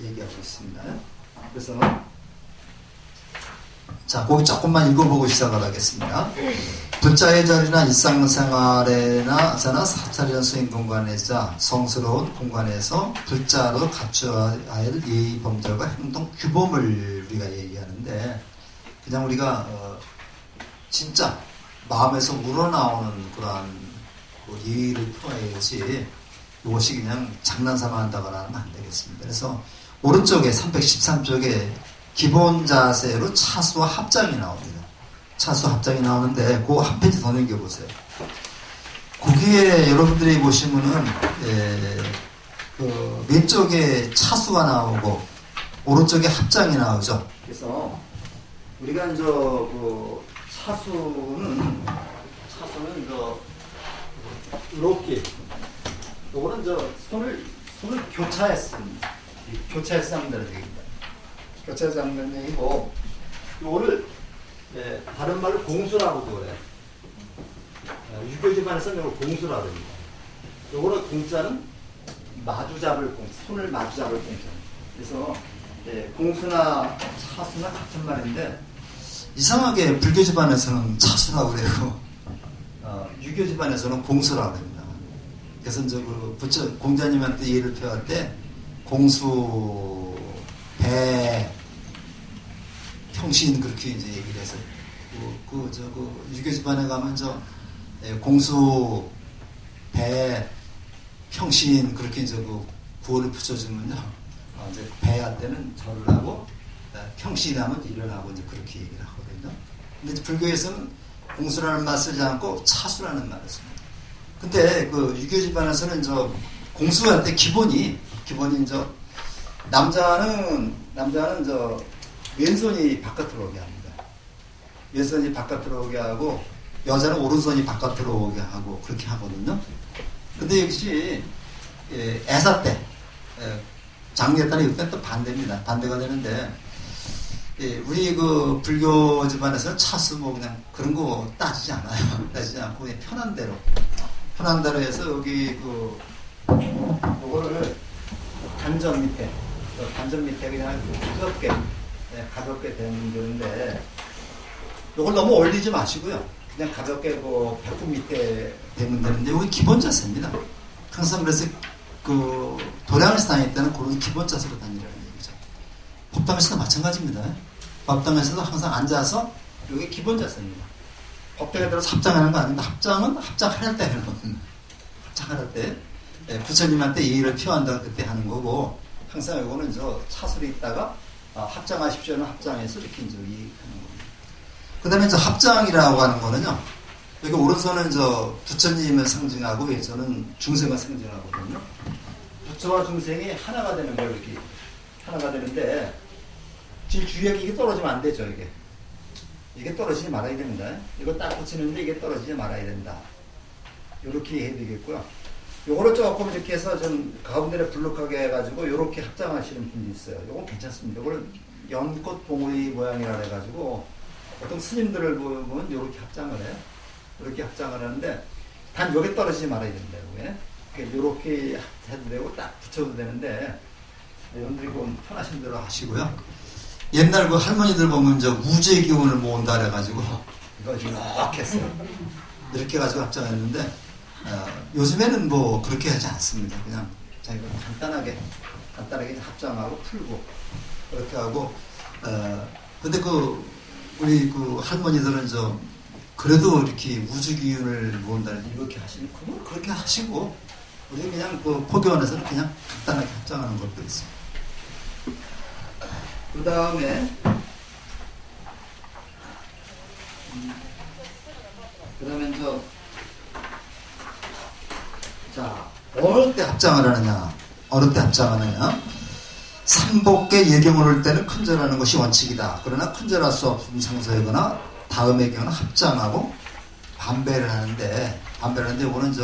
얘기하고 있습니다. 그래서 자, 거기 조금만 읽어보고 시작을 하겠습니다. 부자의 자리나 일상생활에나 사찰이나 수행 공간에서 성스러운 공간에서 불자로 갖춰야 할 예의 범절과 행동 규범을 우리가 얘기하는데 그냥 우리가 진짜 마음에서 우러나오는 그러한 예의를 표해야지 이것이 그냥 장난삼아 한다거나 하면 안 되겠습니다. 그래서 오른쪽에 313쪽에 기본 자세로 차수와 합장이 나옵니다. 차수 합장이 나오는데 그 한 페이지 더 넘겨보세요. 거기에 여러분들이 보시면은 왼쪽에 차수가 나오고 오른쪽에 합장이 나오죠. 그래서 우리가 이제 차수는 이렇게 요거는 손을 교차했습니다. 교차해서 잡는다는 얘기입니다. 교차해서 잡는 얘기고 요거를 다른 말로 공수라고도 그래요. 유교 집안에서는 이걸 공수라고 합니다. 요거는 공자는 마주잡을 공수, 손을 마주잡을 공수. 그래서 공수나 차수나 같은 말인데 이상하게 불교 집안에서는 차수라고 그래요. 유교 집안에서는 공수라고 합니다. 그래서 공자님한테 예를 표할 때 공수, 배, 평신 그렇게 이제 얘기를 해서 유교 집안에 가면 공수 배 평신 그렇게 이제 구호를 붙여주면요 이제 배할 때는 절을 하고 평신하면 일어나고 이제 그렇게 얘기를 하거든요. 근데 이제 불교에서는 공수라는 말 쓰지 않고 차수라는 말을 씁니다. 근데 유교 집안에서는 공수할 때 기본이 이제 남자는 왼손이 바깥으로 오게 합니다. 왼손이 바깥으로 오게 하고 여자는 오른손이 바깥으로 오게 하고 그렇게 하거든요. 근데 역시 애사 때 장례 때는 이때는 또 반대입니다. 반대가 되는데 우리 불교 집안에서는 차수 그냥 그런 거 따지지 않아요. 따지지 않고 그냥 편한 대로 해서 여기 요거를 단전 밑에 그냥 가볍게 대면 되는데 요걸 너무 올리지 마시고요. 그냥 가볍게 배꼽 밑에 대면 되는데 여기 기본 자세입니다. 항상 그래서 도량에서 다닐 때는 그런 기본 자세로 다니라는 얘기죠. 법당에서도 마찬가지입니다. 법당에서도 항상 앉아서 여기 기본 자세입니다. 법당에 들어서 합장하는 거 아닌데 합장은 합장할 때 하는 겁니다. 합장할 때 부처님한테 예의를 표한다고 그때 하는 거고 항상 이거는 차수로 있다가 합장하십시오는 합장해서 이렇게 이제 하는 겁니다. 그 다음에 합장이라고 하는 거는요 여기 오른손은 부처님을 상징하고 왼손은 중생을 상징하거든요. 부처와 중생이 하나가 되는 거예요. 이렇게 하나가 되는데 제일 주의하게 이게 떨어지면 안 되죠. 이게 떨어지지 말아야 됩니다. 이거 딱 붙이는데 이게 떨어지지 말아야 된다. 이렇게 해야 되겠고요. 요거를 조금 이렇게 해서 좀 가운데를 불룩하게 해가지고 요렇게 합장하시는 분도 있어요. 요건 괜찮습니다. 요걸 연꽃 봉우리 모양이라 해가지고 어떤 스님들을 보면 요렇게 합장을 해요. 이렇게 합장을 하는데 단 요게 떨어지지 말아야 된다. 요렇게 해도 되고 딱 붙여도 되는데 여러분들이 편하신 대로 하시고요. 옛날 할머니들 보면 우주의 기운을 모은다 그래가지고 이거 이렇게 했어요. 이렇게 해가지고 합장했는데 요즘에는 그렇게 하지 않습니다. 그냥 자기가 간단하게 합장하고 풀고 그렇게 하고 근데 우리 할머니들은 그래도 이렇게 우주 기운을 모은다는 이렇게 하시는 그걸 그렇게 하시고 우리는 그냥 포교원에서는 그냥 간단하게 합장하는 것도 있습니다. 그 다음에 어느 때 합장을 하느냐 삼복계 예경을 올 때는 큰절하는 것이 원칙이다. 그러나 큰절할 수 없는 상서이거나 다음의 경우는 합장하고 반배를 하는데 이거는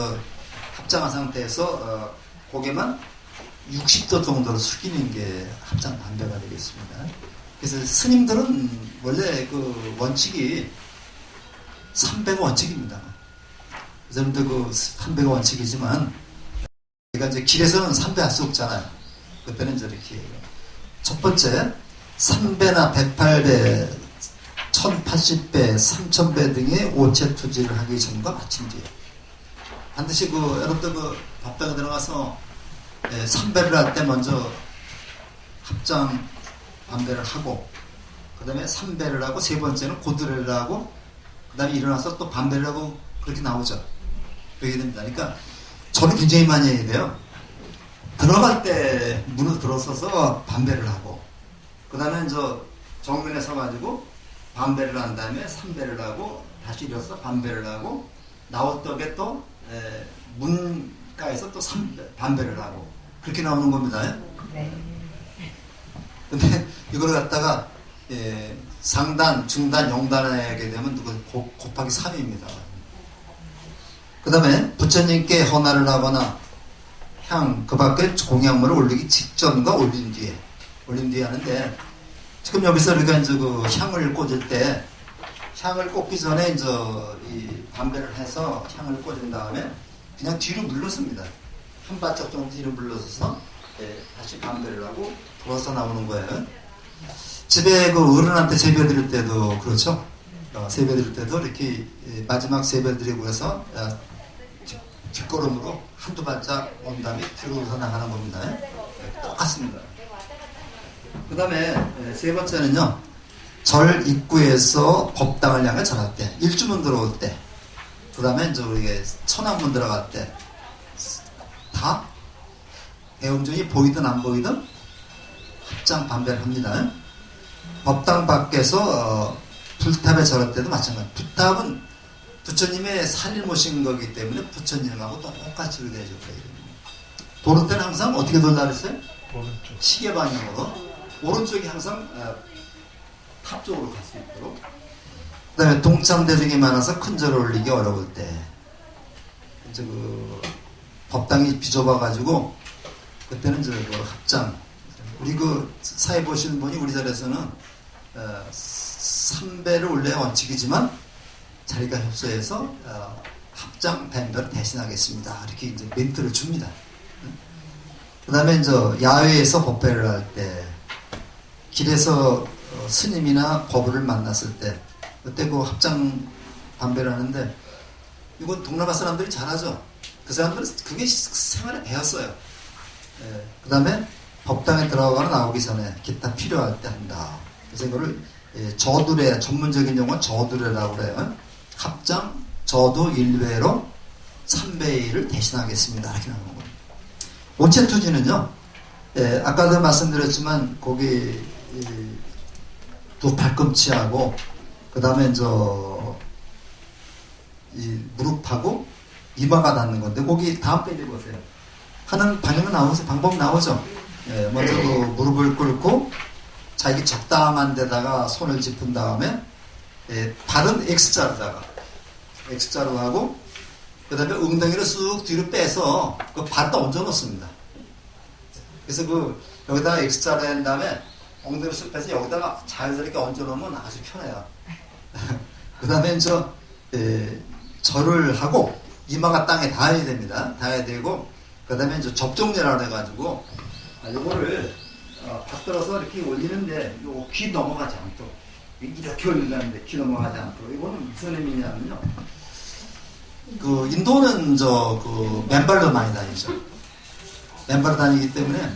합장한 상태에서 고개만 60도 정도로 숙이는 게 합장 반배가 되겠습니다. 그래서 스님들은 원래 원칙이 3배가 원칙입니다. 여러분들 3배가 원칙이지만 우리가 이제 길에서는 3배 할 수 없잖아요. 그때는 이렇게 첫 번째 3배나 108배 1080배 3000배 등의 오체 투지를 하기 전과 마침 뒤에 반드시 여러분들 법당에 들어가서 3배를 할 때 먼저 합장 반배를 하고 그 다음에 3배를 하고 세 번째는 고드레를 하고 그 다음에 일어나서 또 반배를 하고 그렇게 나오죠. 그렇게 됩니다. 그러니까 저는 굉장히 많이 해야 돼요. 들어갈 때 문을 들어서서 반배를 하고 그 다음에 정면에 서가지고 반배를 한 다음에 3배를 하고 다시 일어서 반배를 하고 나올 적에 또 문가에서 또 반배를 하고 그렇게 나오는 겁니다. 네. 근데 이걸 갖다가 상단, 중단, 영단에 하게 되면 곱하기 3입니다. 그 다음에 부처님께 헌화를 하거나 그 밖에 공양물을 올리기 직전과 올린 뒤에 하는데 지금 여기서 우리가 향을 꽂을 때 향을 꽂기 전에 이 반배를 해서 향을 꽂은 다음에 그냥 뒤로 물러섭니다. 한 발짝 정도 뒤로 물러서서 다시 반배를 하고 돌아서 나오는 거예요. 집에 어른한테 세배 드릴 때도 그렇죠. 세배 드릴 때도 이렇게 마지막 세배 드리고 해서 뒷걸음으로 한두 발짝 온 다음에 뒤로서 나가는 겁니다. 똑같습니다. 그 다음에 세 번째는요. 절 입구에서 법당을 향해 절할 때, 일주문 들어올 때, 그 다음에 이제 우리가 천안문 들어갈 때, 다 대웅전이 보이든 안 보이든 합장 반배를 합니다. 법당 밖에서 불탑에 절할 때도 마찬가지. 불탑은 부처님의 살일 모신 거기 때문에 부처님하고 똑같이 의대해줬다. 도로 때는 항상 어떻게 돌라 그랬어요? 오른쪽. 시계 방향으로. 오른쪽이 항상 탑 쪽으로 갈 수 있도록. 그 다음에 동참대중이 많아서 큰 절을 올리기 어려울 때, 이제 그 법당이 비좁아가지고 그때는 이제 그 합장. 우리 그 사회 보시는 분이 우리 절에서는 3배를 올려야 원칙이지만 자리가 협소해서 합장 밴더를 대신하겠습니다. 이렇게 이제 멘트를 줍니다. 그 다음에 이제 야외에서 법배를 할 때, 길에서 스님이나 거부를 만났을 때, 그때 그 합장 반배를 하는데, 이건 동남아 사람들이 잘하죠. 그 사람들은 그게 생활에 배웠어요. 그 다음에 법당에 들어가거나 나오기 전에 기타 필요할 때 한다. 그래서 이거를 저두례, 전문적인 용어는 저두례라고 그래요. 합장, 저두 1배로 3배의 1을 대신하겠습니다. 이렇게 나오는 거예요. 오체투지는요, 아까도 말씀드렸지만, 거기, 두 발꿈치하고, 그 다음에 이 무릎하고 이마가 닿는 건데, 거기 다음 페이지 보세요. 하는 방향은 나오죠. 방법 나오죠. 먼저 그 무릎을 꿇고, 자기 적당한 데다가 손을 짚은 다음에, 발은 X자로 하고, 그 다음에 엉덩이를 쑥 뒤로 빼서 그 발도 얹어 놓습니다. 그래서 여기다가 X자로 한 다음에 엉덩이를 쑥 빼서 여기다가 자연스럽게 얹어 놓으면 아주 편해요. 그 다음에 절을 하고 이마가 땅에 닿아야 됩니다. 닿아야 되고, 그 다음에 접종례라고 해가지고, 요거를 받들어서 이렇게 올리는데, 요 귀 넘어가지 않도록. 이렇게 올린다는데 귀 넘어가지 않도록. 이거는 무슨 의미냐면요. 그 인도는 맨발로 많이 다니죠. 맨발로 다니기 때문에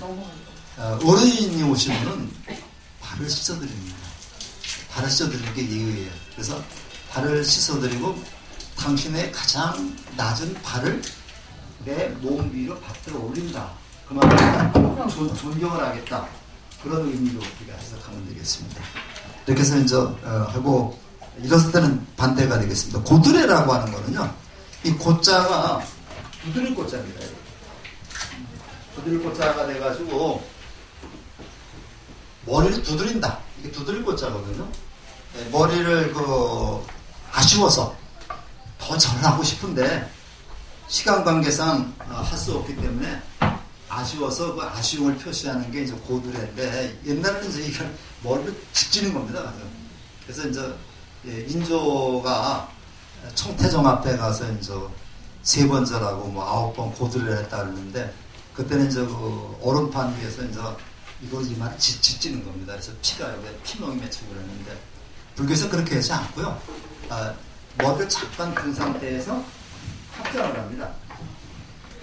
어른이 오시면은 발을 씻어드립니다. 발을 씻어드리는 게 예의예요. 그래서 발을 씻어드리고 당신의 가장 낮은 발을 내 몸 위로 받들어 올린다. 그만큼 존경을 하겠다. 그런 의미로 우리가 해석하면 되겠습니다. 이렇게 해서 하고 이랬을 때는 반대가 되겠습니다. 고드레라고 하는 거는요. 이 고자가 두드릴 고자입니다. 두드릴 고자가 돼가지고 머리를 두드린다. 이게 두드릴 고자거든요. 머리를 아쉬워서 더 절하고 싶은데 시간 관계상 할 수 없기 때문에 아쉬워서 그 아쉬움을 표시하는 게 이제 고드레인데, 옛날에는 이제 머리를 직지는 겁니다. 그래서 인조가 청태종 앞에 가서 3번 절하고 9번 고드레를 했다 그러는데, 그때는 오른판 위에서 이걸 이만 짓지는 겁니다. 그래서 피가 여기에 피멍이 맺히고 그랬는데, 불교에서 그렇게 하지 않고요. 머리를 잠깐 든 상태에서 합장을 합니다.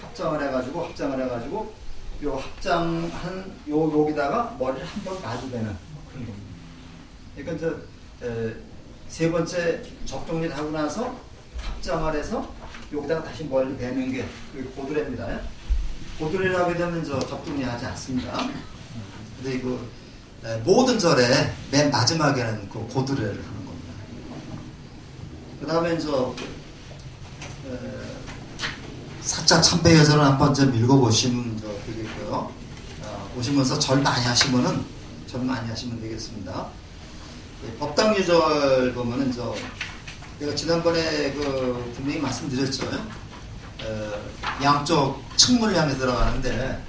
합장을 해가지고 요 합장한 여기다가 머리를 한번 마주대는 그런 겁니다. 그러니까 세 번째 접종을 하고 나서 합장을 해서 여기다가 다시 머리를 대는 게 고드레입니다. 고드레를 하게 되면 접종이 하지 않습니다. 근데 모든 절에 맨 마지막에는 그 고드레를 하는 겁니다. 그 다음에 사자 참배여절을 한번 좀 읽어보시면 되겠고요. 보시면서 절 많이 하시면 되겠습니다. 법당 유절 보면은 내가 지난번에 분명히 말씀드렸죠. 양쪽 측문을 향해 들어가는데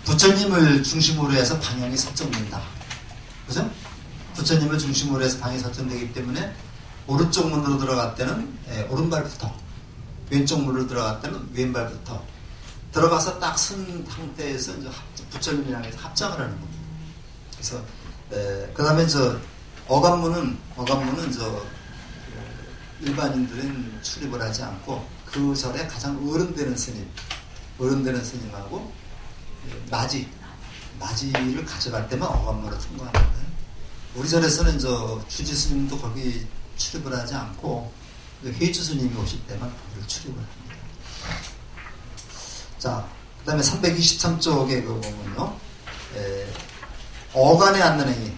부처님을 중심으로 해서 방향이 설정된다. 그죠? 부처님을 중심으로 해서 방향이 설정되기 때문에 오른쪽 문으로 들어갈 때는 오른발부터, 왼쪽 문으로 들어갈 때는 왼발부터 들어가서 딱 선 상태에서 부처님을 향해서 합장을 하는 겁니다. 그래서 그 다음에 어간문은 일반인들은 출입을 하지 않고 그 절에 가장 어른되는 스님하고 맞이를 가져갈 때만 어간문으로 통과합니다. 우리 절에서는 주지 스님도 거기 출입을 하지 않고 회주 스님이 오실 때만 거기를 출입을 합니다. 자, 그 다음에 323쪽에 그 보면요. 어간에 앉는 행위.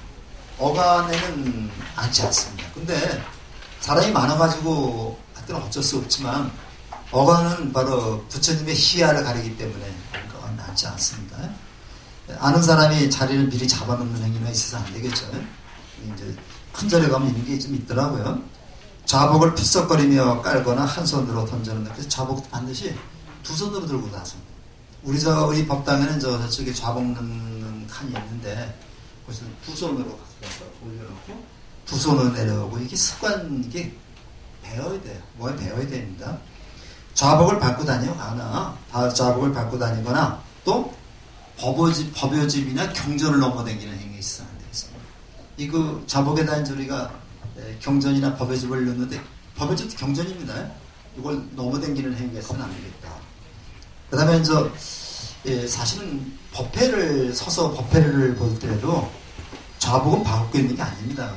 어간에는 앉지 않습니다. 근데 사람이 많아가지고 하여튼 어쩔 수 없지만 어간은 바로 부처님의 희야를 가리기 때문에 그러니까 앉지 않습니다. 아는 사람이 자리를 미리 잡아놓는 행위가 있어서 안 되겠죠. 이제 큰 절에 가면 이런 게 좀 있더라고요. 좌복을 푸석거리며 깔거나 한 손으로 던져놓는. 그래서 좌복도 반드시 두 손으로 들고 가서. 우리 법당에는 저쪽에 좌복 넣는 칸이 있는데 거기서 두 손으로 가서 올려놓고 두 손으로 내려오고 이게 습관, 이게 배워야 돼요. 뭐에 배워야 됩니다. 좌복을 밟고 다니거나 좌복을 밟고 다니거나 또 법요집이나 경전을 넘어다니는 행위 있어야 되겠습니다. 이거 좌복에다 이제 우리가 경전이나 법요집을 넣는데 법요집도 경전입니다. 이걸 넘어다니는 행위가 있어서는 안 되겠다. 그 다음에 사실은 서서 법회를 볼 때도 좌복은 밟고 있는 게 아닙니다.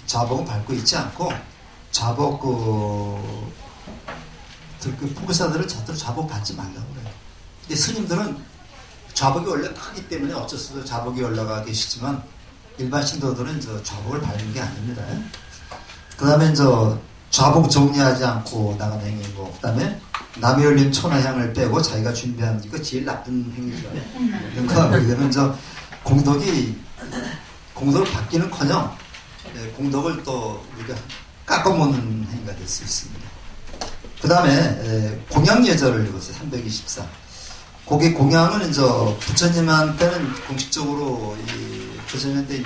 좌복은 밟고 있지 않고 좌복 그 포교사들은 절대로 좌복 밟지 말라고 그래요. 근데 스님들은 좌복이 원래 크기 때문에 어쩔 수 없이 좌복이 올라가 계시지만 일반 신도들은 좌복을 밟는 게 아닙니다. 그 다음에 좌복 정리하지 않고 나가는 행위고, 그 다음에 남이 올린 초나 향을 빼고 자기가 준비한, 이거 제일 나쁜 행위죠. 그러니까 그러면 공덕을 받기는커녕 공덕을 또 우리가 깎아먹는 행위가 될 수 있습니다. 그 다음에 공양 예절을 읽었어요. 324. 거기 공양은 부처님한테는 공식적으로 부처님한테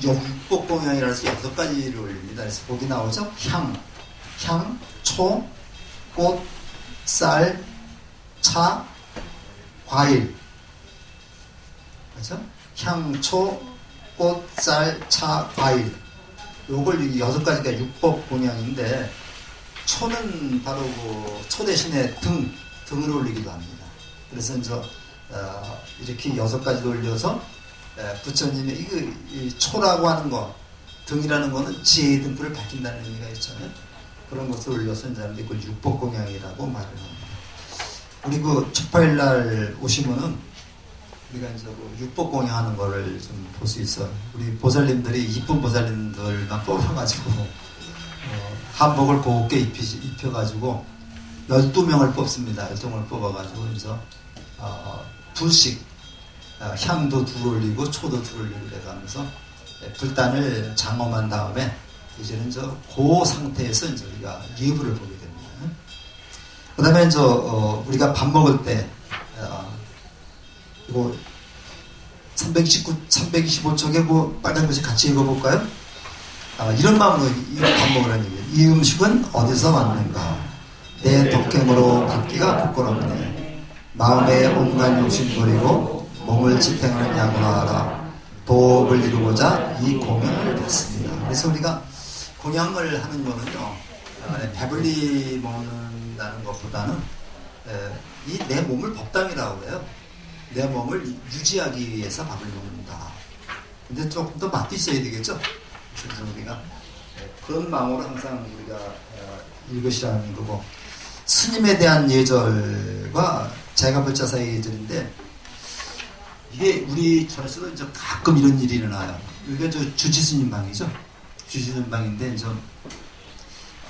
육복 공양이라서 6가지를 올립니다. 그래서 거기 나오죠. 향, 초, 꽃, 쌀, 차, 과일. 그렇죠? 향, 초, 꽃, 쌀, 차, 과일. 요걸 6가지가 육복 공양인데, 초는 바로 초 대신에 등을 올리기도 합니다. 그래서 이렇게 6가지를 올려서 부처님의 이 초라고 하는 거, 등이라는 거는 지혜의 등불을 밝힌다는 의미가 있잖아요. 그런 것을 올려서 이제 그걸 육복 공양이라고 말을 합니다. 우리 축파일날 오시면은 우리가 육복 공양하는 거를 좀 볼 수 있어요. 우리 보살님들이 이쁜 보살님들만 뽑아가지고 한복을 곱게 입혀가지고 12명을 뽑습니다. 12명을 뽑아가지고 둘씩 향도 둘 올리고 초도 둘 올리고 그래가면서 불단을 장엄한 다음에 이제는 그 상태에서 우리가 예불을 보게 됩니다. 그 다음에 우리가 밥 먹을 때 이거 325쪽에 빨간 글씨 같이 읽어볼까요? 이런 마음으로 밥 먹으라는 얘기예요. 이 음식은 어디서 왔는가? 내 독행으로 받기가 부끄럽네. 마음에 온갖 욕심 버리고 몸을 지탱하는 양호하라. 도업을 이루고자 이 공양을 받습니다. 그래서 우리가 공양을 하는 거는요, 배불리 먹는다는 것보다는 이 내 몸을 법당이라고 그래요. 내 몸을 유지하기 위해서 밥을 먹는다. 근데 조금 더 맛도 있어야 되겠죠? 그래서 우리가 그런 마음으로 항상 우리가 읽으시라는 거고, 스님에 대한 예절과 제가불자 사이 예절인데, 이게 우리 절에서도 가끔 이런 일이 일어나요. 이게 주지스님 방이죠. 주지스님 방인데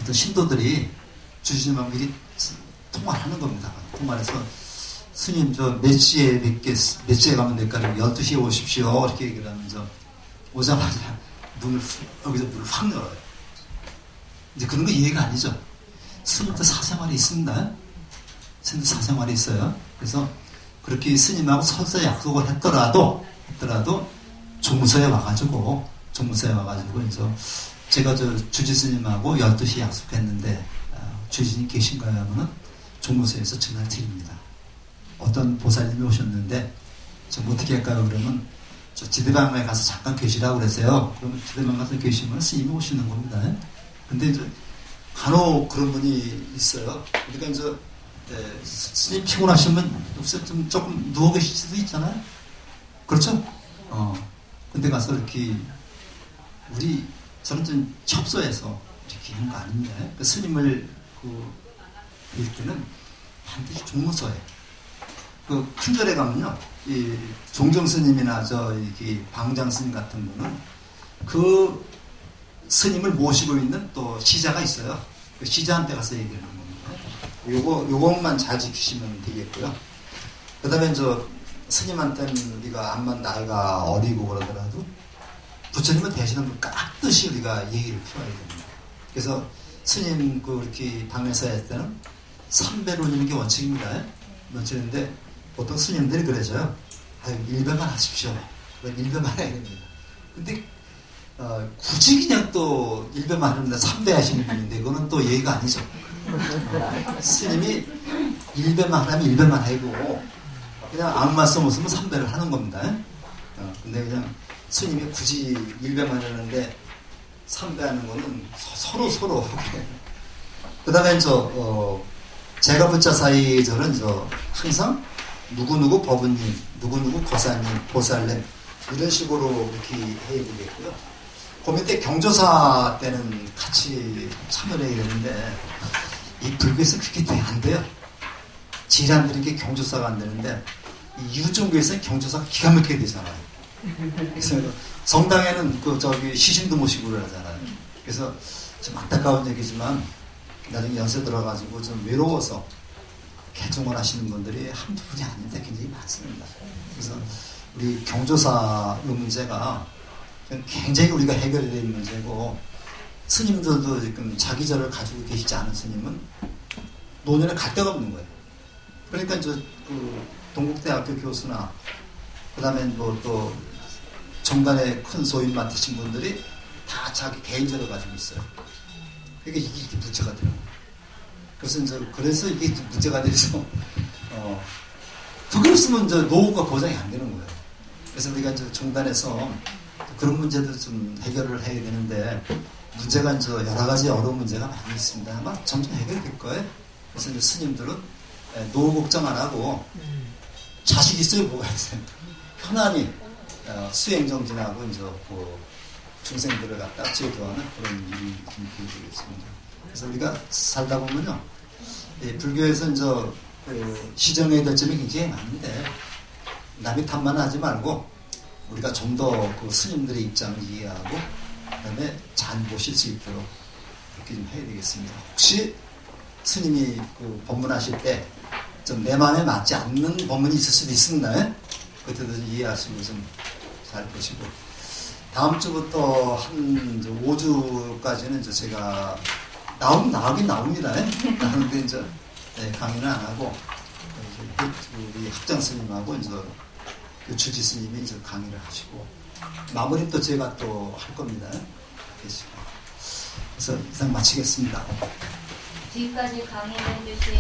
어떤 신도들이 주지스님 방 미리 통화를 하는 겁니다. 통화해서 스님 몇 시에 가면 될까? 12시에 오십시오. 이렇게 얘기를 하면서 오자마자 여기서 문을 확 열어요. 이제 그런 거 이해가 아니죠. 스님도 사생활이 있습니다. 스님도 사생활이 있어요. 그래서 그렇게 스님하고 서서 약속을 했더라도 종무소에 와가지고 이제 제가 주지 스님하고 12시에 약속했는데 주지님 계신가요? 하면은 종무소에서 전화를 드립니다. 어떤 보살님이 오셨는데 좀 어떻게 할까요? 그러면 저 지대방에 가서 잠깐 계시라고 그랬어요. 그러면 지대방 가서 계시면 스님이 오시는 겁니다. 근데 간혹 그런 분이 있어요. 그러니까 스님 피곤하시면 조금 누워 계실 수도 있잖아요. 그렇죠? 근데 가서 이렇게 저는 좀 협소해서 이렇게 하는 거 아닌데 그 스님을 볼 때는 반드시 종무소에 그 큰절에 가면요 이 종정 스님이나 이렇게 방장 스님 같은 분은 그 스님을 모시고 있는 또 시자가 있어요. 그 시자한테 가서 얘기를 하는 겁니다. 요것만 잘 지키시면 되겠고요. 그 다음에 스님한테는 우리가 암만 나이가 어리고 그러더라도 부처님을 대신하면 깍듯이 우리가 얘기를 풀어야 됩니다. 그래서 스님 이렇게 방에서 할 때는 삼배를 올리는 게 원칙입니다. 원칙인데 보통 스님들이 그러죠. 일배만 하십시오. 일배만 해야 됩니다. 근데 굳이 그냥 또 일배만 하는데 삼배 하시는 분인데 이거는 또 예의가 아니죠. 스님이 일배만 하면 일배만 하고 그냥 아무 말씀 없으면 삼배를 하는 겁니다. 근데 그냥 스님이 굳이 일배만 하는데 삼배하는 거는 서로 그 다음에 제가 부자 사이절은 항상 누구누구 법은님, 누구누구 거사님, 보살님 이런 식으로 이렇게 해야 되겠고요. 그 밑에 경조사 때는 같이 참여를 해야 되는데 이 불교에서 그게 안 돼요. 지란들에게 경조사가 안 되는데 이 유종교에서는 경조사가 기가 막히게 되잖아요. 그래서 성당에는 시신도 모시고 그러잖아요. 그래서 좀 안타까운 얘기지만 나중에 연세 들어가지고 좀 외로워서 개종을 하시는 분들이 한두 분이 아닌데 굉장히 많습니다. 그래서 우리 경조사 이 문제가 굉장히 우리가 해결해야 될 문제고 스님들도 지금 자기절을 가지고 계시지 않은 스님은 노년에 갈 데가 없는 거예요. 그러니까 동국대학교 교수나 그 다음에 또 정단에 큰 소임 맡으신 분들이 다 자기 개인적으로 가지고 있어요. 그러니까 이게 문제가 돼요. 그래서 이게 문제가 돼서 그게 없으면 노후가 보장이 안 되는 거예요. 그래서 우리가 정단에서 그런 문제도 좀 해결을 해야 되는데 문제가 여러 가지 어려운 문제가 많이 있습니다. 아마 점점 해결될 거예요. 그래서 스님들은 노후 걱정 안 하고 자식 있어요, 뭐가 있어요. 편안히 수행 정진하고 중생들을 갖다 제도하는 그런 일이 좀 되겠습니다. 그래서 우리가 살다 보면요, 불교에서 시정해야 될 점이 굉장히 많은데 남이 탓만 하지 말고 우리가 좀 더 스님들의 입장을 이해하고 그다음에 잘 모실 수 있도록 그렇게 좀 해야 되겠습니다. 혹시 스님이 법문하실 때 좀 내 마음에 맞지 않는 법문이 있을 수도 있습니다. 그때도 좀 이해하시고 좀 잘 보시고 다음 주부터 한 5주까지는 제가 나오긴 나옵니다. 나오는데 강의는 안 하고 우리 학장 스님하고 주지 스님이 강의를 하시고 마무리 또 제가 또 할 겁니다. 그래서 이상 마치겠습니다. 지금까지 강의해 주신